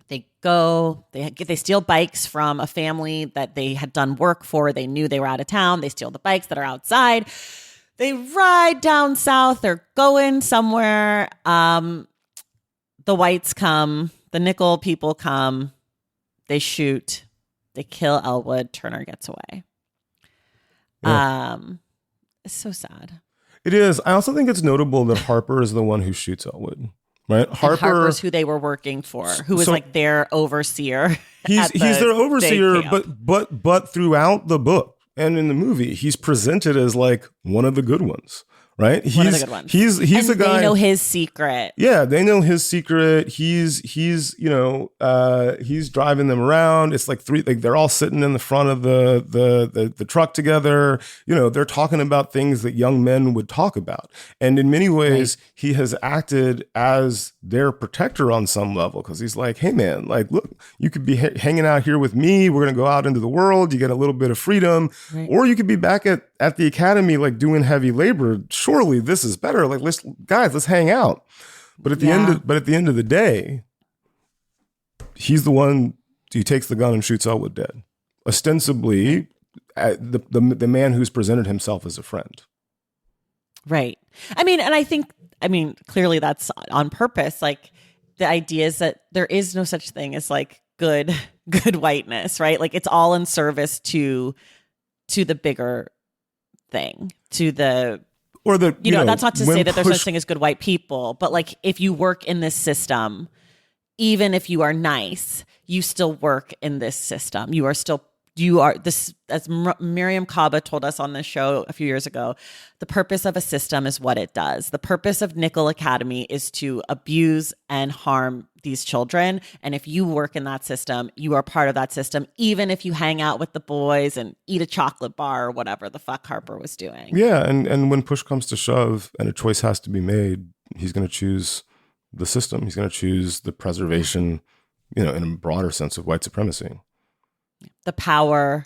They go, they steal bikes from a family that they had done work for. They knew they were out of town. They steal the bikes that are outside. They ride down south. They're going somewhere. The whites come. The nickel people come. They shoot. They kill Elwood. Turner gets away. Yeah. It's so sad. It is. I also think it's notable that Harper is the one who shoots Elwood. Right, Harper's who they were working for, who was like their overseer. He's their overseer, but throughout the book and in the movie, he's presented as like one of the good ones. Right, one of the good ones. He's the guy. They know his secret. Yeah, they know his secret. He's he's driving them around. It's like they're all sitting in the front of the truck together. They're talking about things that young men would talk about. And in many ways, he has acted as their protector on some level, because he's like, hey man, like, look, you could be hanging out here with me. We're going to go out into the world. You get a little bit of freedom, or you could be back at the academy, like doing heavy labor. Surely this is better. Like, let's hang out. But at the end of the day, he's the one who takes the gun and shoots Elwood dead. Ostensibly, the man who's presented himself as a friend. Right. I mean, clearly that's on purpose. Like, the idea is that there is no such thing as like good whiteness, right? Like, it's all in service to the bigger thing, to the, or the, that's not to say that there's such thing as good white people, but like, if you work in this system, even if you are nice, you still work in this system. You are this, as Miriam Kaba told us on this show a few years ago, the purpose of a system is what it does. The purpose of Nickel Academy is to abuse and harm these children. And if you work in that system, you are part of that system, even if you hang out with the boys and eat a chocolate bar or whatever the fuck Harper was doing. Yeah. And when push comes to shove and a choice has to be made, he's going to choose the system. He's going to choose the preservation, in a broader sense, of white supremacy. The power,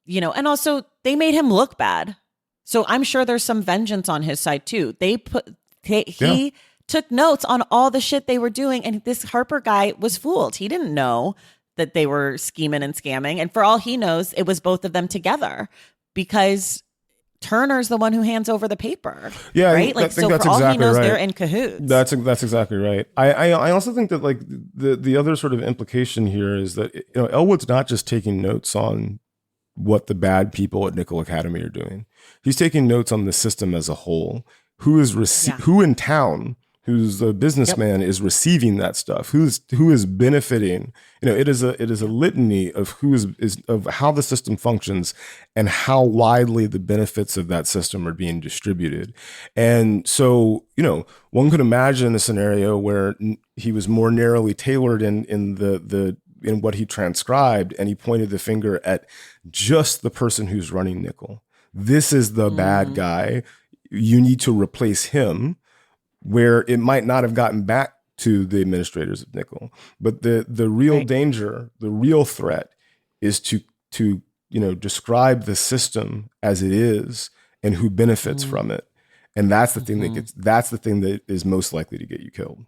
and also they made him look bad. So I'm sure there's some vengeance on his side too. He took notes on all the shit they were doing, and this Harper guy was fooled. He didn't know that they were scheming and scamming. And for all he knows, it was both of them together, because Turner's the one who hands over the paper. Yeah, right. Like, so for all he knows, they're in cahoots. That's exactly right. I also think that like the other sort of implication here is that Elwood's not just taking notes on what the bad people at Nickel Academy are doing. He's taking notes on the system as a whole. Who in town, who's a businessman, is receiving that stuff? Who is benefiting? It is a litany of who is of how the system functions and how widely the benefits of that system are being distributed. And so, one could imagine a scenario where he was more narrowly tailored in what he transcribed, and he pointed the finger at just the person who's running Nickel. This is the bad guy. You need to replace him, where it might not have gotten back to the administrators of Nickel. But the real danger, the real threat, is to describe the system as it is and who benefits from it. And that's the thing that is most likely to get you killed.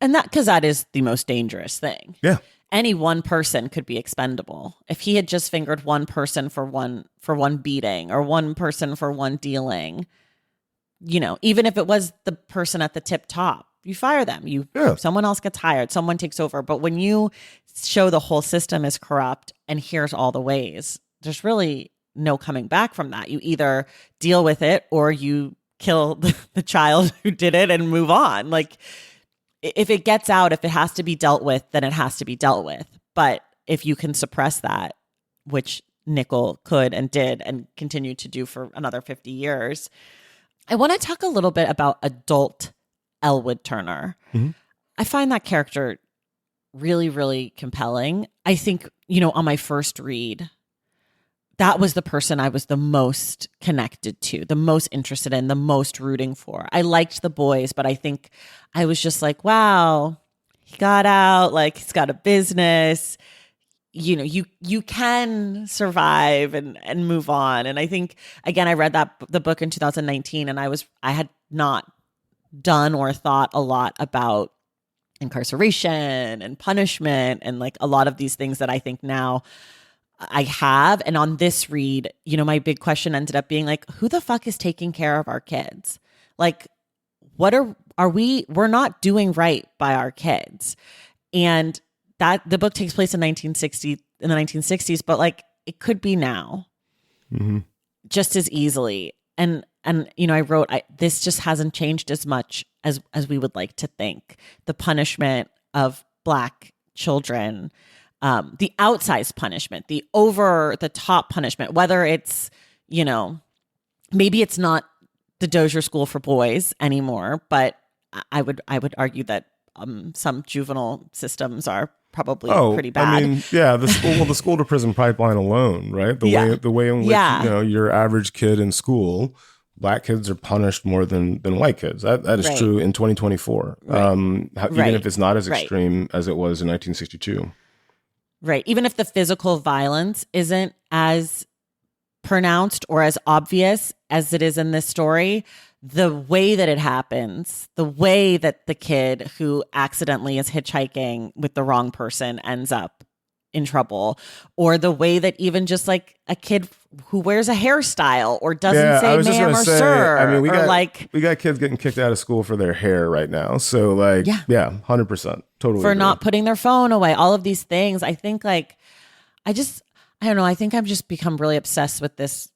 And because that is the most dangerous thing. Yeah. Any one person could be expendable. If he had just fingered one person for one beating, or one person for one dealing, even if it was the person at the tip top, you fire them. Someone else gets hired, someone takes over. But when you show the whole system is corrupt and here's all the ways, there's really no coming back from that. You either deal with it or you kill the child who did it and move on. Like, if it gets out, if it has to be dealt with, then it has to be dealt with. But if you can suppress that, which Nickel could and did and continue to do for another 50 years, I want to talk a little bit about adult Elwood Turner. Mm-hmm. I find that character really, really compelling. I think, on my first read, that was the person I was the most connected to, the most interested in, the most rooting for. I liked the boys, but I think I was just like, wow, he got out, like, he's got a business. you can survive and move on. And I think, again, I read the book in 2019, and I had not done or thought a lot about incarceration and punishment and like a lot of these things that I think now I have. And on this read, my big question ended up being like, who the fuck is taking care of our kids? Like, what we're not doing right by our kids. And that the book takes place in the 1960s, but like it could be now just as easily. And I wrote, this just hasn't changed as much as we would like to think. The punishment of Black children, the outsized punishment, the over the top punishment, whether it's, maybe it's not the Dozier School for boys anymore, but I would argue that some juvenile systems are probably pretty bad. I mean, yeah, the school to prison pipeline alone, right? The way in which your average kid in school, Black kids are punished more than white kids. That is true in 2024. Even if it's not as extreme as it was in 1962. Right. Even if the physical violence isn't as pronounced or as obvious as it is in this story, the way that it happens, the way that the kid who accidentally is hitchhiking with the wrong person ends up in trouble, or the way that even just like a kid who wears a hairstyle or doesn't say ma'am or sir. I mean, we got kids getting kicked out of school for their hair right now. So like, 100%. Totally. For not putting their phone away, all of these things. I think like, I don't know. I think I've just become really obsessed with this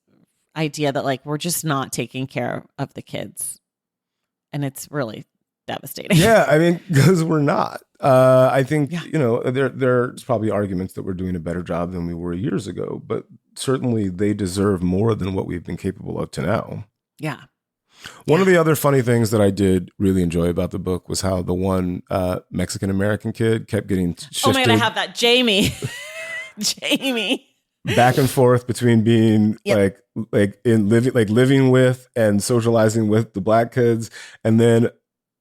idea that like we're just not taking care of the kids, and it's really devastating. Yeah, I mean, because we're not. I think there's probably arguments that we're doing a better job than we were years ago, but certainly they deserve more than what we've been capable of to now. Yeah. One of the other funny things that I did really enjoy about the book was how the one Mexican American kid kept getting shifted. Oh my God, I have that. Jamie. Back and forth between being living with and socializing with the Black kids, and then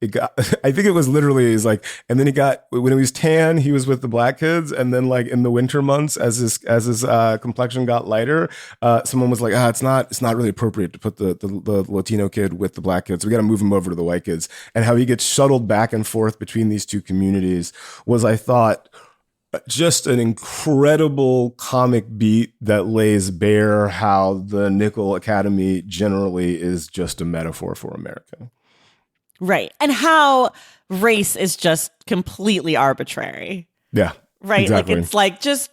I think it was literally and then when he was tan, he was with the Black kids, and then like in the winter months, as his complexion got lighter, someone was like, it's not really appropriate to put the Latino kid with the Black kids. We got to move him over to the white kids. And how he gets shuttled back and forth between these two communities was, I thought, just an incredible comic beat that lays bare how the Nickel Academy generally is just a metaphor for America. Right. And how race is just completely arbitrary. Yeah. Right. Exactly. Like it's like just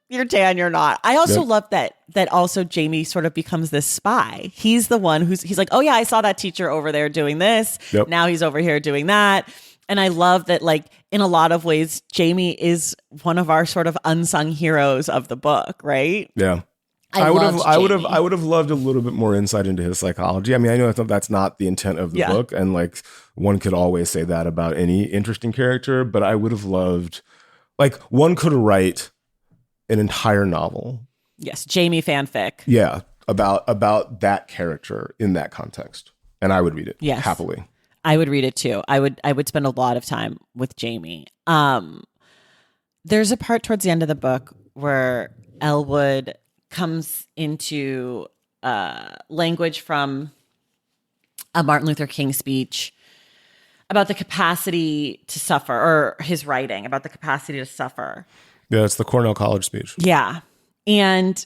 you're tan, you're not. I also love that also Jamie sort of becomes this spy. He's the one he's like, oh yeah, I saw that teacher over there doing this. Yep. Now he's over here doing that. And I love that, like, in a lot of ways, Jamie is one of our sort of unsung heroes of the book, right? Yeah. I would have loved a little bit more insight into his psychology. I mean, I know that's not the intent of the book, and like one could always say that about any interesting character, but I would have loved, like, one could write an entire novel. Yes, Jamie fanfic. Yeah, about that character in that context, and I would read it happily. I would read it too. I would spend a lot of time with Jamie. There's a part towards the end of the book where Elwood comes into language from a Martin Luther King speech about the capacity to suffer, or his writing about the capacity to suffer. Yeah, it's the Cornell College speech. Yeah. And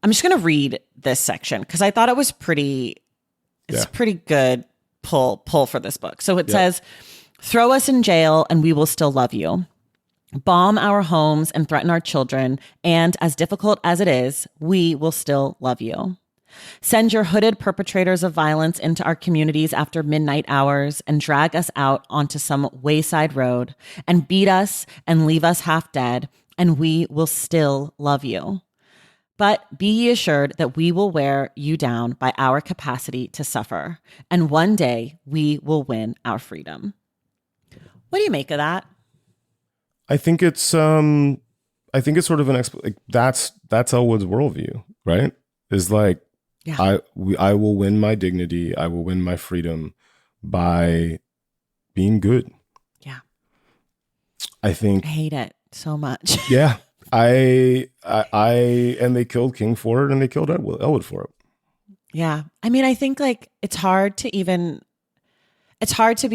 I'm just going to read this section because I thought it was pretty good pull for this book. So it says, throw us in jail and we will still love you. Bomb our homes and threaten our children. And as difficult as it is, we will still love you. Send your hooded perpetrators of violence into our communities after midnight hours and drag us out onto some wayside road and beat us and leave us half dead, and we will still love you. But be ye assured that we will wear you down by our capacity to suffer, and one day we will win our freedom. What do you make of that? I think it's sort of an that's Elwood's worldview, right? Is like, I will win my dignity, I will win my freedom by being good. Yeah. I hate it. so much. Yeah. And they killed King for it, and they killed Elwood for it. Yeah. I mean, I think like it's hard to be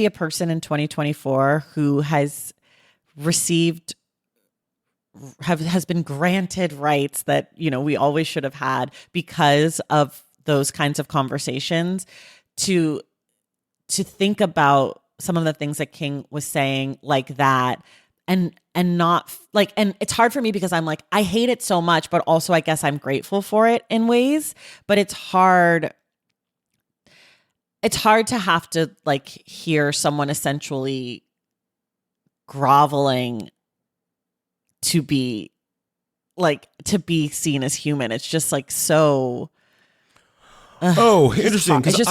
a person in 2024 who has been granted rights that, you know, we always should have had because of those kinds of conversations, to think about some of the things that King was saying like that, and not like, and it's hard for me because I'm like, I hate it so much, but also I guess I'm grateful for it in ways, but it's hard to have to like hear someone essentially groveling to be seen as human. It's just like so. Interesting. Because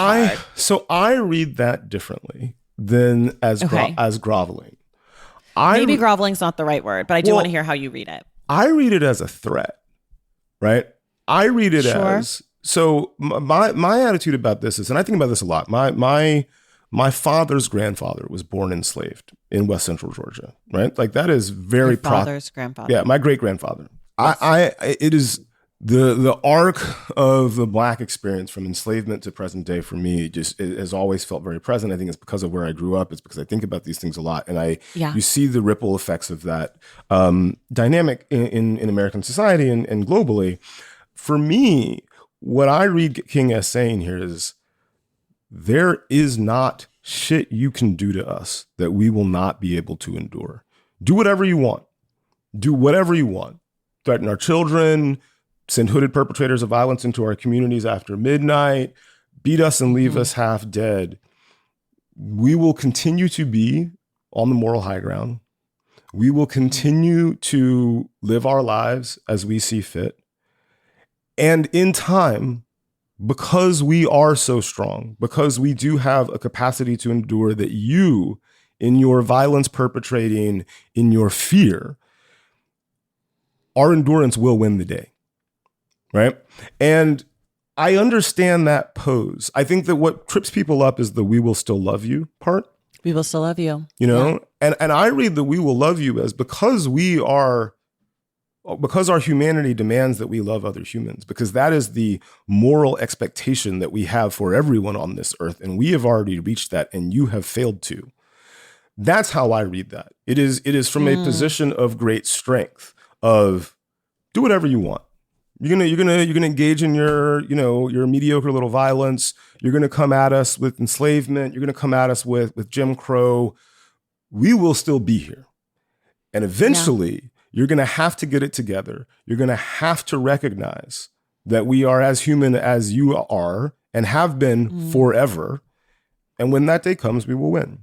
I read that differently than as groveling. Maybe groveling's not the right word, but I do want to hear how you read it. I read it as a threat, right? I read it as, so my attitude about this is, and I think about this a lot. My father's grandfather was born enslaved in West Central Georgia, right? Like that is very father's grandfather. Yeah, my great grandfather. Yes. It is the arc of the Black experience from enslavement to present day for me just has always felt very present. I think it's because of where I grew up. It's because I think about these things a lot, and you see the ripple effects of that dynamic in American society and globally. For me, what I read King as saying here is there is not shit you can do to us that we will not be able to endure. Do whatever you want. Do whatever you want. Threaten our children. Send hooded perpetrators of violence into our communities after midnight, beat us and leave us half dead. We will continue to be on the moral high ground. We will continue to live our lives as we see fit. And in time, because we are so strong, because we do have a capacity to endure that you, in your violence perpetrating, in your fear, our endurance will win the day. Right. And I understand that pose. I think that what trips people up is the "we will still love you" part. We will still love you. You know, yeah. And I read the "we will love you" as because our humanity demands that we love other humans, because that is the moral expectation that we have for everyone on this earth. And we have already reached that, and you have failed to. That's how I read that. It is from a position of great strength of do whatever you want. You're gonna engage in your mediocre little violence. You're gonna come at us with enslavement. You're gonna come at us with Jim Crow. We will still be here, and eventually you're gonna have to get it together. You're gonna have to recognize that we are as human as you are and have been forever. And when that day comes, we will win.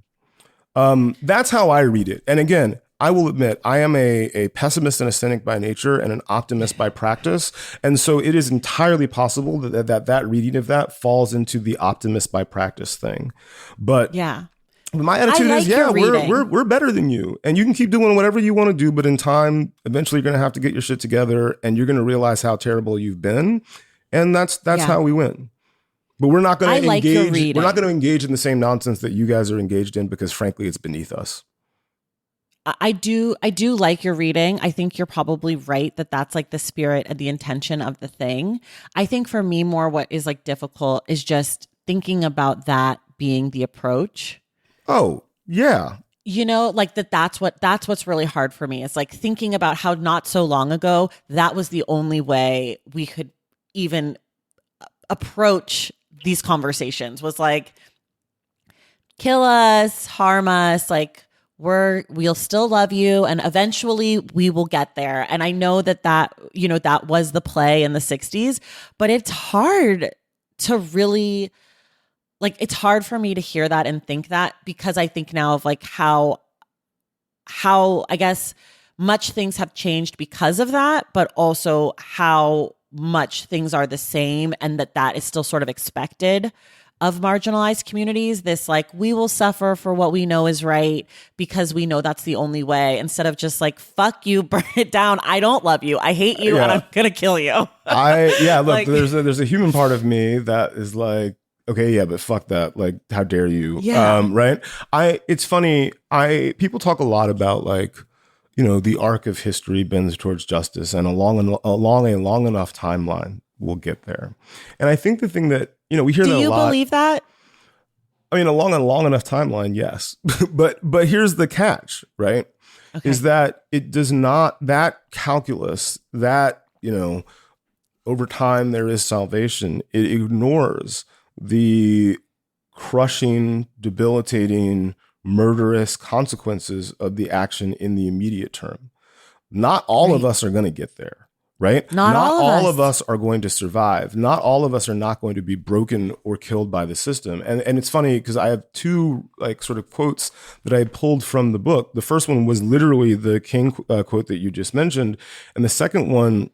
That's how I read it. And again, I will admit, I am a pessimist and a cynic by nature and an optimist by practice. And so it is entirely possible that reading of that falls into the optimist by practice thing. But my attitude is, we're better than you. And you can keep doing whatever you want to do. But in time, eventually you're going to have to get your shit together and you're going to realize how terrible you've been. And that's how we win. But we're not going to engage. We're not going to engage in the same nonsense that you guys are engaged in, because frankly, it's beneath us. I do like your reading. I think you're probably right that that's like the spirit and the intention of the thing. I think for me more what is like difficult is just thinking about that being the approach. Oh, yeah. You know, like that's what's really hard for me. It's like thinking about how not so long ago that was the only way we could even approach these conversations, was like kill us, harm us, like we'll still love you, and eventually we will get there. And I know that was the play in the 60s, but it's hard to really, like, it's hard for me to hear that and think that, because I think now of like how I guess much things have changed because of that, but also how much things are the same, and that is still sort of expected of marginalized communities. This like, we will suffer for what we know is right because we know that's the only way, instead of just like, fuck you, burn it down, I don't love you, I hate you, and I'm gonna kill you. Look, like, there's a human part of me that is like, okay, yeah, but fuck that, like, how dare you? Right? It's funny, people talk a lot about like, the arc of history bends towards justice, and along a long enough timeline, we'll get there. And I think the thing that, we hear that a lot. Do you believe that? I mean, along a long enough timeline, yes. but here's the catch, right? Okay. Is that it does not, that calculus, that, over time there is salvation. It ignores the crushing, debilitating, murderous consequences of the action in the immediate term. Not all of us are going to get there, right? Not all of us are going to survive. Not all of us are not going to be broken or killed by the system. And it's funny because I have two sort of quotes that I pulled from the book. The first one was literally the King quote that you just mentioned. And the second one,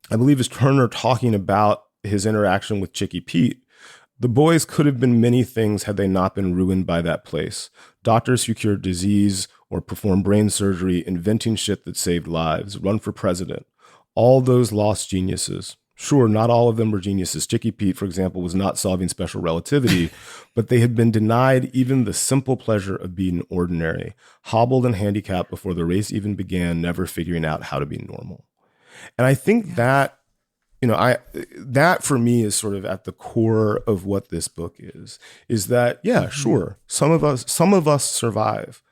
I believe, is Turner talking about his interaction with Chicky Pete. The boys could have been many things had they not been ruined by that place. Doctors who cured disease or performed brain surgery, inventing shit that saved lives, run for president. All those lost geniuses. Sure, not all of them were geniuses. Chicky Pete, for example, was not solving special relativity, but they had been denied even the simple pleasure of being ordinary, hobbled and handicapped before the race even began, never figuring out how to be normal. And I think that, that for me is sort of at the core of what this book is that, yeah, sure, some of us survive.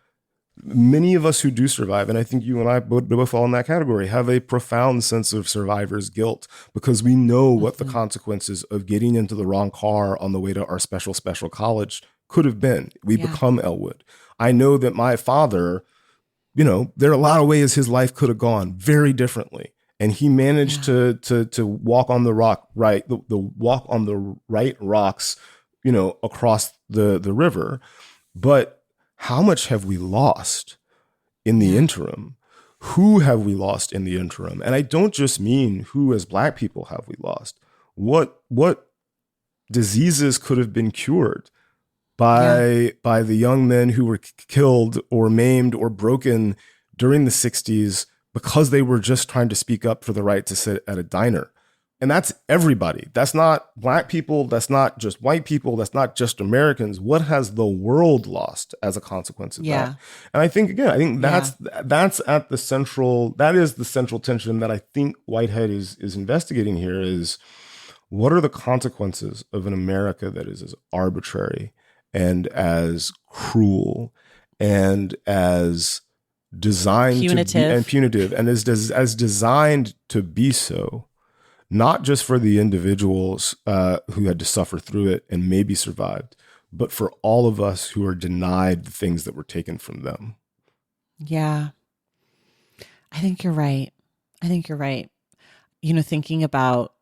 Many of us who do survive, and I think you and I both fall in that category, have a profound sense of survivor's guilt because we know what the consequences of getting into the wrong car on the way to our special college could have been. We become Elwood. I know that my father, there are a lot of ways his life could have gone very differently. And he managed to walk on the walk on the right rocks, across the river. But how much have we lost in the interim? Who have we lost in the interim? And I don't just mean who as Black people have we lost. What diseases could have been cured by the young men who were killed or maimed or broken during the 60s because they were just trying to speak up for the right to sit at a diner. And that's everybody. That's not Black people. That's not just white people. That's not just Americans. What has the world lost as a consequence of that? And I think that's at the central, that is the central tension that I think Whitehead is investigating here is what are the consequences of an America that is as arbitrary and as cruel and as designed punitive and as designed to be so, not just for the individuals who had to suffer through it and maybe survived, but for all of us who are denied the things that were taken from them. Yeah, I think you're right. Thinking about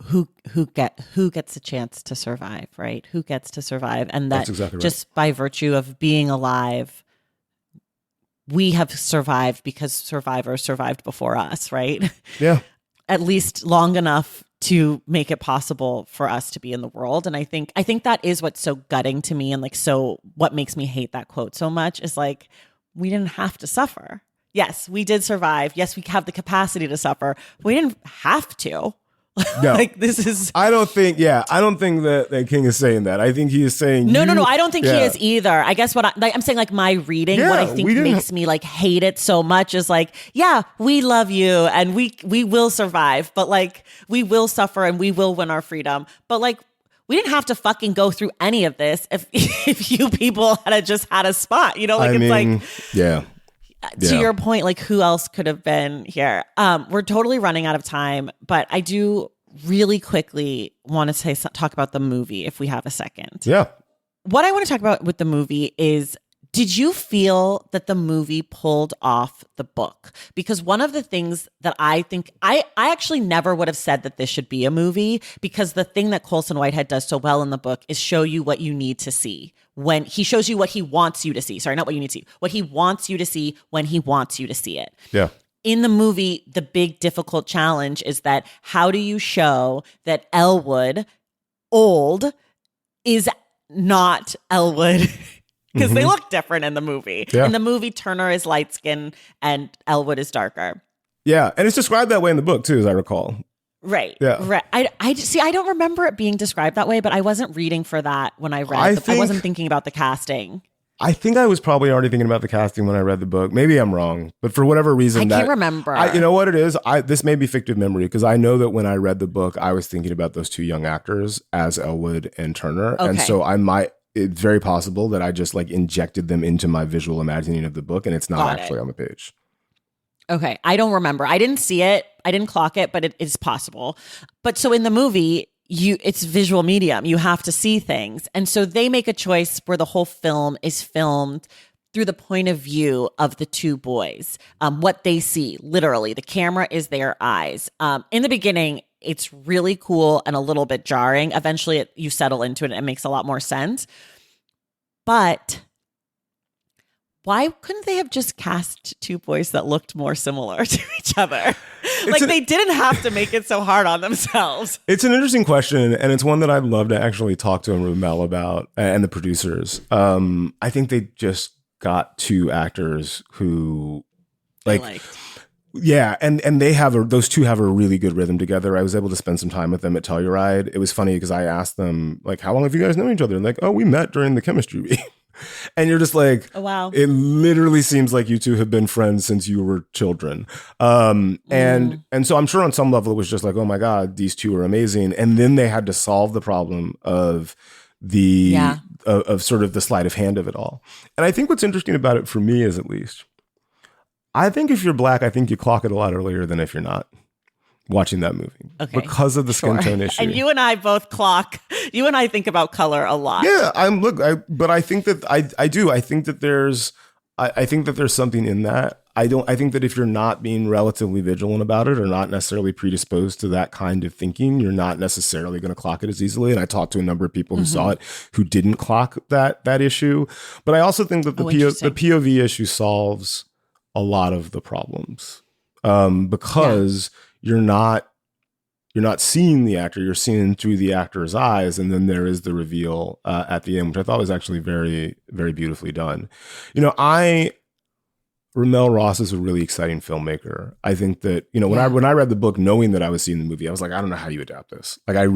who gets a chance to survive, right? Who gets to survive, and that exactly just by virtue of being alive. We have survived because survivors survived before us, right? Yeah. At least long enough to make it possible for us to be in the world. And I think that is what's so gutting to me and so what makes me hate that quote so much is we didn't have to suffer. Yes, we did survive. Yes, we have the capacity to suffer. But we didn't have to. No. This is. I don't think that King is saying that. I think he is saying no. I don't think he is either. I guess what I'm saying, my reading, what I think makes me hate it so much is we love you and we will survive, but we will suffer and we will win our freedom, but we didn't have to fucking go through any of this if you people had just had a spot, To your point, who else could have been here? We're totally running out of time, but I do really quickly want to talk about the movie if we have a second. Yeah. What I want to talk about with the movie is, did you feel that the movie pulled off the book? Because one of the things that I think, I actually never would have said that this should be a movie, because the thing that Colson Whitehead does so well in the book is show you what you need to see. When he shows you what he wants you to see. Sorry, not what you need to see. What he wants you to see when he wants you to see it. Yeah. In the movie, the big difficult challenge is that how do you show that Elwood, old, is not Elwood? Because they look different in the movie. Yeah. In the movie, Turner is light skinned and Elwood is darker. Yeah. And it's described that way in the book too, as I recall. Right. Yeah. Right. I see. I don't remember it being described that way, but I wasn't reading for that when I read. I wasn't thinking about the casting. I think I was probably already thinking about the casting when I read the book. Maybe I'm wrong, but for whatever reason, I can't remember. You know what it is? This may be fictive memory because I know that when I read the book, I was thinking about those two young actors as Elwood and Turner, and so it's very possible that I just like injected them into my visual imagining of the book, and it's not actually on the page. Okay, I don't remember. I didn't see it. I didn't clock it, but it is possible. But so in the movie, it's visual medium. You have to see things. And so they make a choice where the whole film is filmed through the point of view of the two boys, what they see, literally. The camera is their eyes. In the beginning, it's really cool and a little bit jarring. Eventually, you settle into it and it makes a lot more sense. But why couldn't they have just cast two boys that looked more similar to each other? They didn't have to make it so hard on themselves. It's an interesting question, and it's one that I'd love to actually talk to Rumel about and the producers. I think they just got two actors who yeah, and they those two have a really good rhythm together. I was able to spend some time with them at Telluride. It was funny because I asked them, like, how long have you guys known each other? And like, oh, we met during the chemistry week. And you're just like, oh, wow. It literally seems like you two have been friends since you were children. And so I'm sure on some level it was just like, oh my God, these two are amazing. And then they had to solve the problem of of sort of the sleight of hand of it all. And I think what's interesting about it for me is, at least, I think if you're Black, I think you clock it a lot earlier than if you're not watching that movie, because of the skin tone issue. And you and I both clock. You and I think about color a lot. Yeah, but I think that I do. I think that there's something in that. I think that if you're not being relatively vigilant about it or not necessarily predisposed to that kind of thinking, you're not necessarily going to clock it as easily. And I talked to a number of people who saw it who didn't clock that issue. But I also think that the POV issue solves a lot of the problems because you're not seeing the actor, you're seeing through the actor's eyes, and then there is the reveal at the end, which I thought was actually very, very beautifully done. Ramel Ross is a really exciting filmmaker. I think that, when I read the book, knowing that I was seeing the movie, I was like, I don't know how you adapt this. Like, I'm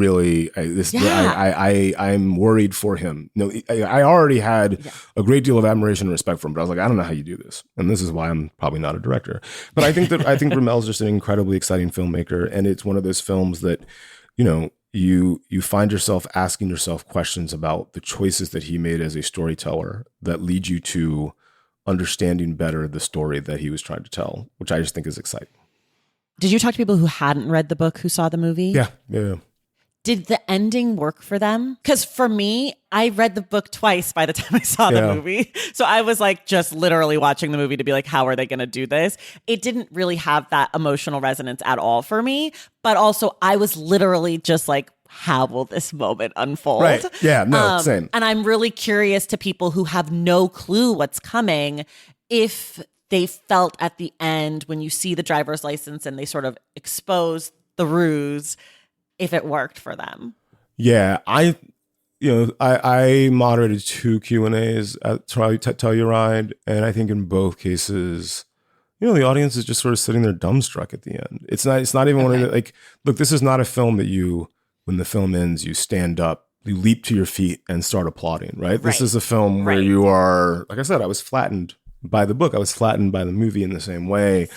worried for him. I already had a great deal of admiration and respect for him, but I was like, I don't know how you do this. And this is why I'm probably not a director. But I think Ramel's just an incredibly exciting filmmaker. And it's one of those films that, you find yourself asking yourself questions about the choices that he made as a storyteller that lead you to understanding better the story that he was trying to tell, which I just think is exciting. Did you talk to people who hadn't read the book who saw the movie? Yeah. Did the ending work for them? Because for me, I read the book twice by the time I saw the movie. So I was like just literally watching the movie to be like, how are they going to do this? It didn't really have that emotional resonance at all for me. But also I was literally just like, how will this moment unfold? Right. Yeah, no, same. And I'm really curious to people who have no clue what's coming, if they felt at the end when you see the driver's license and they sort of expose the ruse, if it worked for them. Yeah, I moderated 2 Q&As at Telluride, and I think in both cases, the audience is just sort of sitting there dumbstruck at the end. It's not even one of the, like, look, this is not a film that when the film ends, you stand up, you leap to your feet and start applauding, right? This is a film where you are, like I said, I was flattened by the book. I was flattened by the movie in the same way.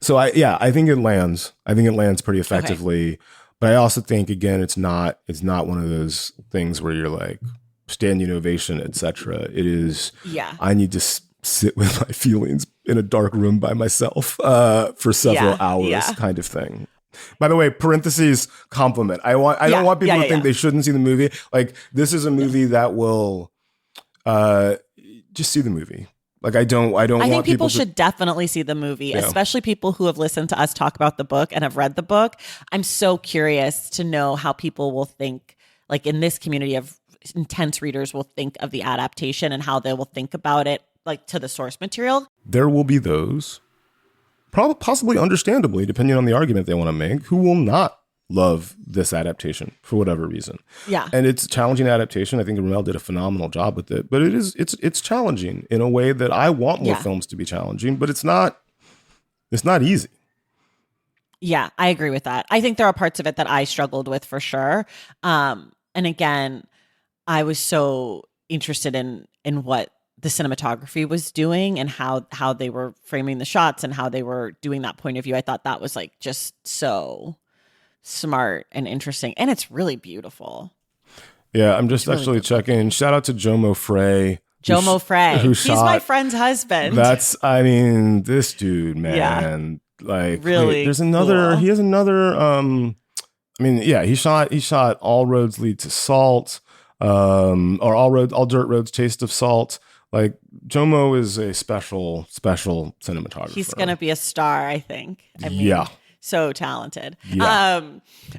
So I think it lands. I think it lands pretty effectively. Okay. But I also think, again, it's not one of those things where you're like standing ovation, etc. It is, I need to sit with my feelings in a dark room by myself for several hours kind of thing. By the way, parentheses, compliment. I don't want people to think they shouldn't see the movie. Like, this is a movie that will just see the movie. Like, I think people should definitely see the movie, especially people who have listened to us talk about the book and have read the book. I'm so curious to know how people will think, like, in this community of intense readers will think of the adaptation and how they will think about it, like, to the source material. There will be those, possibly understandably, depending on the argument they want to make, who will not love this adaptation for whatever reason. Yeah. And it's a challenging adaptation. I think Ramel did a phenomenal job with it, but it's challenging in a way that I want more films to be challenging, but it's not easy. Yeah, I agree with that. I think there are parts of it that I struggled with for sure. And again, I was so interested in what the cinematography was doing and how they were framing the shots and how they were doing that point of view. I thought that was like just so smart and interesting. And it's really beautiful. Yeah, I'm just actually checking. Shout out to Jomo Frey. Jomo Frey. He's my friend's husband. This dude, man. Yeah. Like, really, there's another, cool. He has another, he shot All Roads Lead to Salt, or All Dirt Roads Taste of Salt. Like, Jomo is a special cinematographer. He's going to be a star, I think. Yeah. So talented. Yeah.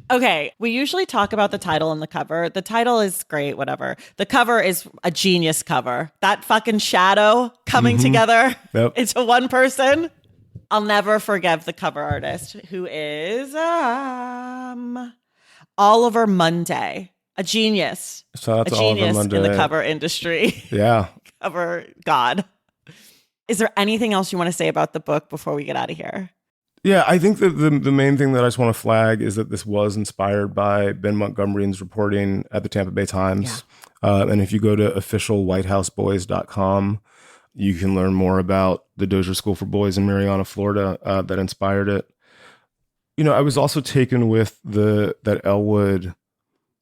Okay. We usually talk about the title and the cover. The title is great, whatever. The cover is a genius cover. That fucking shadow coming together into one person. I'll never forgive the cover artist, who is Oliver Munday, a genius. Shout out to Oliver Munday. In the cover industry. Yeah. Cover god. Is there anything else you want to say about the book before we get out of here? Yeah, I think that the main thing that I just want to flag is that this was inspired by Ben Montgomery's reporting at the Tampa Bay Times. Yeah. And if you go to officialwhitehouseboys.com, you can learn more about the Dozier School for Boys in Marianna, Florida, that inspired it. You know, I was also taken with that Elwood,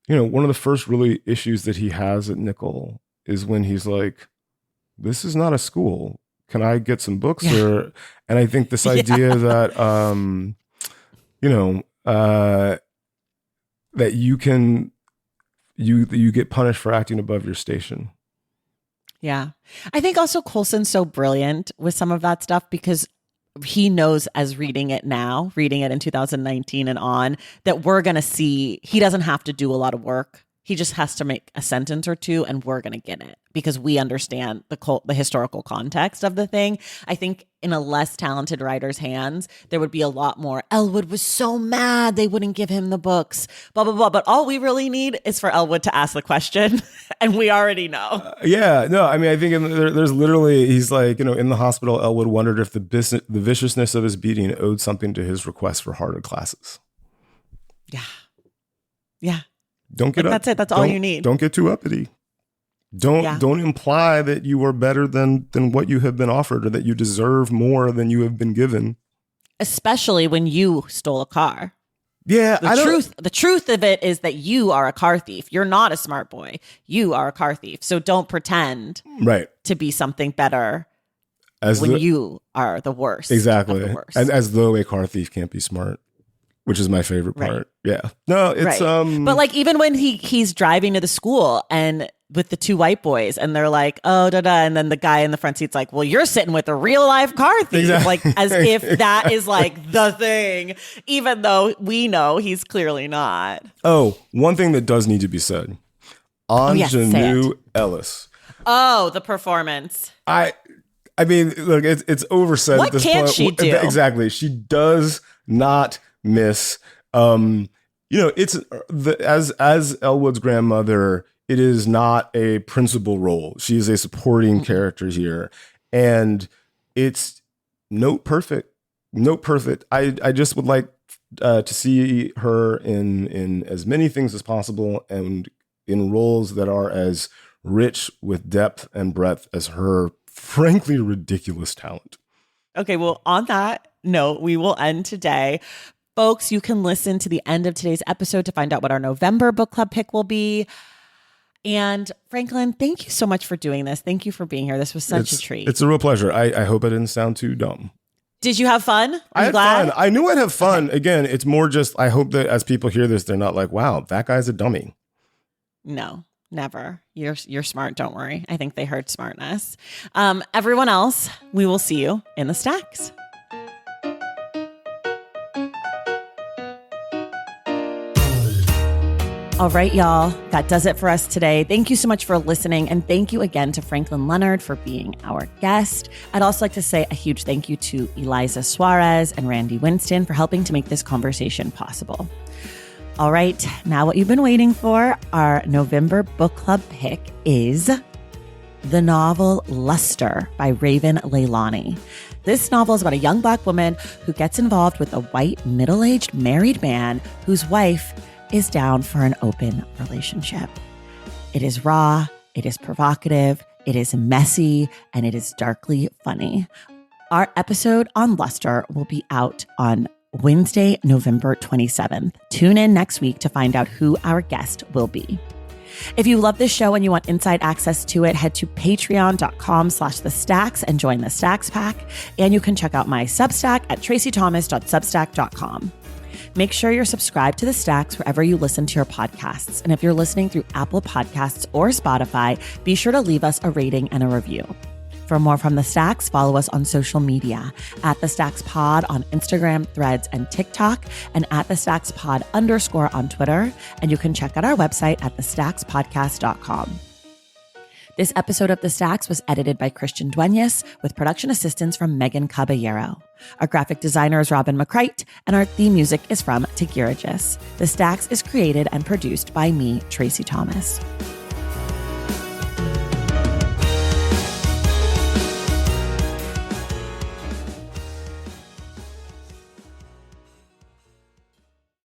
you know, one of the first really issues that he has at Nickel is when he's like, this is not a school. Can I get some books? And I think this idea that, that you get punished for acting above your station. Yeah. I think also Colson's so brilliant with some of that stuff because he knows, as reading it in 2019 and on, that we're going to see, he doesn't have to do a lot of work. He just has to make a sentence or two and we're going to get it because we understand the historical context of the thing. I think in a less talented writer's hands, there would be a lot more. Elwood was so mad they wouldn't give him the books, blah, blah, blah. But all we really need is for Elwood to ask the question and we already know. I think there's literally, he's like, you know, in the hospital, Elwood wondered if the viciousness of his beating owed something to his request for harder classes. Yeah. Yeah. Don't get up. That's it. That's all you need. Don't get too uppity. Don't imply that you are better than what you have been offered or that you deserve more than you have been given. Especially when you stole a car. Yeah. The truth of it is that you are a car thief. You're not a smart boy. You are a car thief. So don't pretend to be something better you are the worst. Exactly. Of the worst. As though a car thief can't be smart. Which is my favorite part. Right. Yeah. No, it's But like even when he's driving to the school and with the two white boys and they're like, oh, and then the guy in the front seat's like, well, you're sitting with a real life car thief. Exactly. Like as if that is like the thing, even though we know he's clearly not. Oh, one thing that does need to be said. Anjanou Ellis. Oh, the performance. I mean, look, it's oversaid what at this can't point. She do? Exactly. She does not miss. It's as Elwood's grandmother, it is not a principal role. She is a supporting character here, and it's note perfect. I just would like to see her in as many things as possible and in roles that are as rich with depth and breadth as her frankly ridiculous talent. Okay, well, on that note, we will end today. Folks, you can listen to the end of today's episode to find out what our November book club pick will be. And Franklin, thank you so much for doing this. Thank you for being here. This was such a treat. It's a real pleasure. I hope I didn't sound too dumb. Did you have fun? I had fun. I knew I'd have fun. Okay. Again, it's more just, I hope that as people hear this, they're not like, wow, that guy's a dummy. No, never. You're smart. Don't worry. I think they heard smartness. Everyone else, we will see you in the stacks. All right, y'all. That does it for us today. Thank you so much for listening. And thank you again to Franklin Leonard for being our guest. I'd also like to say a huge thank you to Eliza Suarez and Randy Winston for helping to make this conversation possible. All right, now what you've been waiting for, our November book club pick is the novel Luster by Raven Leilani. This novel is about a young Black woman who gets involved with a white, middle-aged married man whose wife is down for an open relationship. It is raw, it is provocative, It is messy and it is darkly funny. Our episode on Luster will be out on Wednesday, November 27th. Tune in next week to find out who our guest will be. If you love this show and you want inside access to it, head to patreon.com/thestacks and join the Stacks Pack. And you can check out my Substack at tracythomas.substack.com. Make sure you're subscribed to The Stacks wherever you listen to your podcasts. And if you're listening through Apple Podcasts or Spotify, be sure to leave us a rating and a review. For more from The Stacks, follow us on social media at The Stacks Pod on Instagram, Threads, and TikTok, and at The Stacks Pod _ on Twitter. And you can check out our website at thestackspodcast.com. This episode of The Stacks was edited by Christian Duenas with production assistance from Megan Caballero. Our graphic designer is Robin McCrite, and our theme music is from Tegirigis. The Stacks is created and produced by me, Tracy Thomas.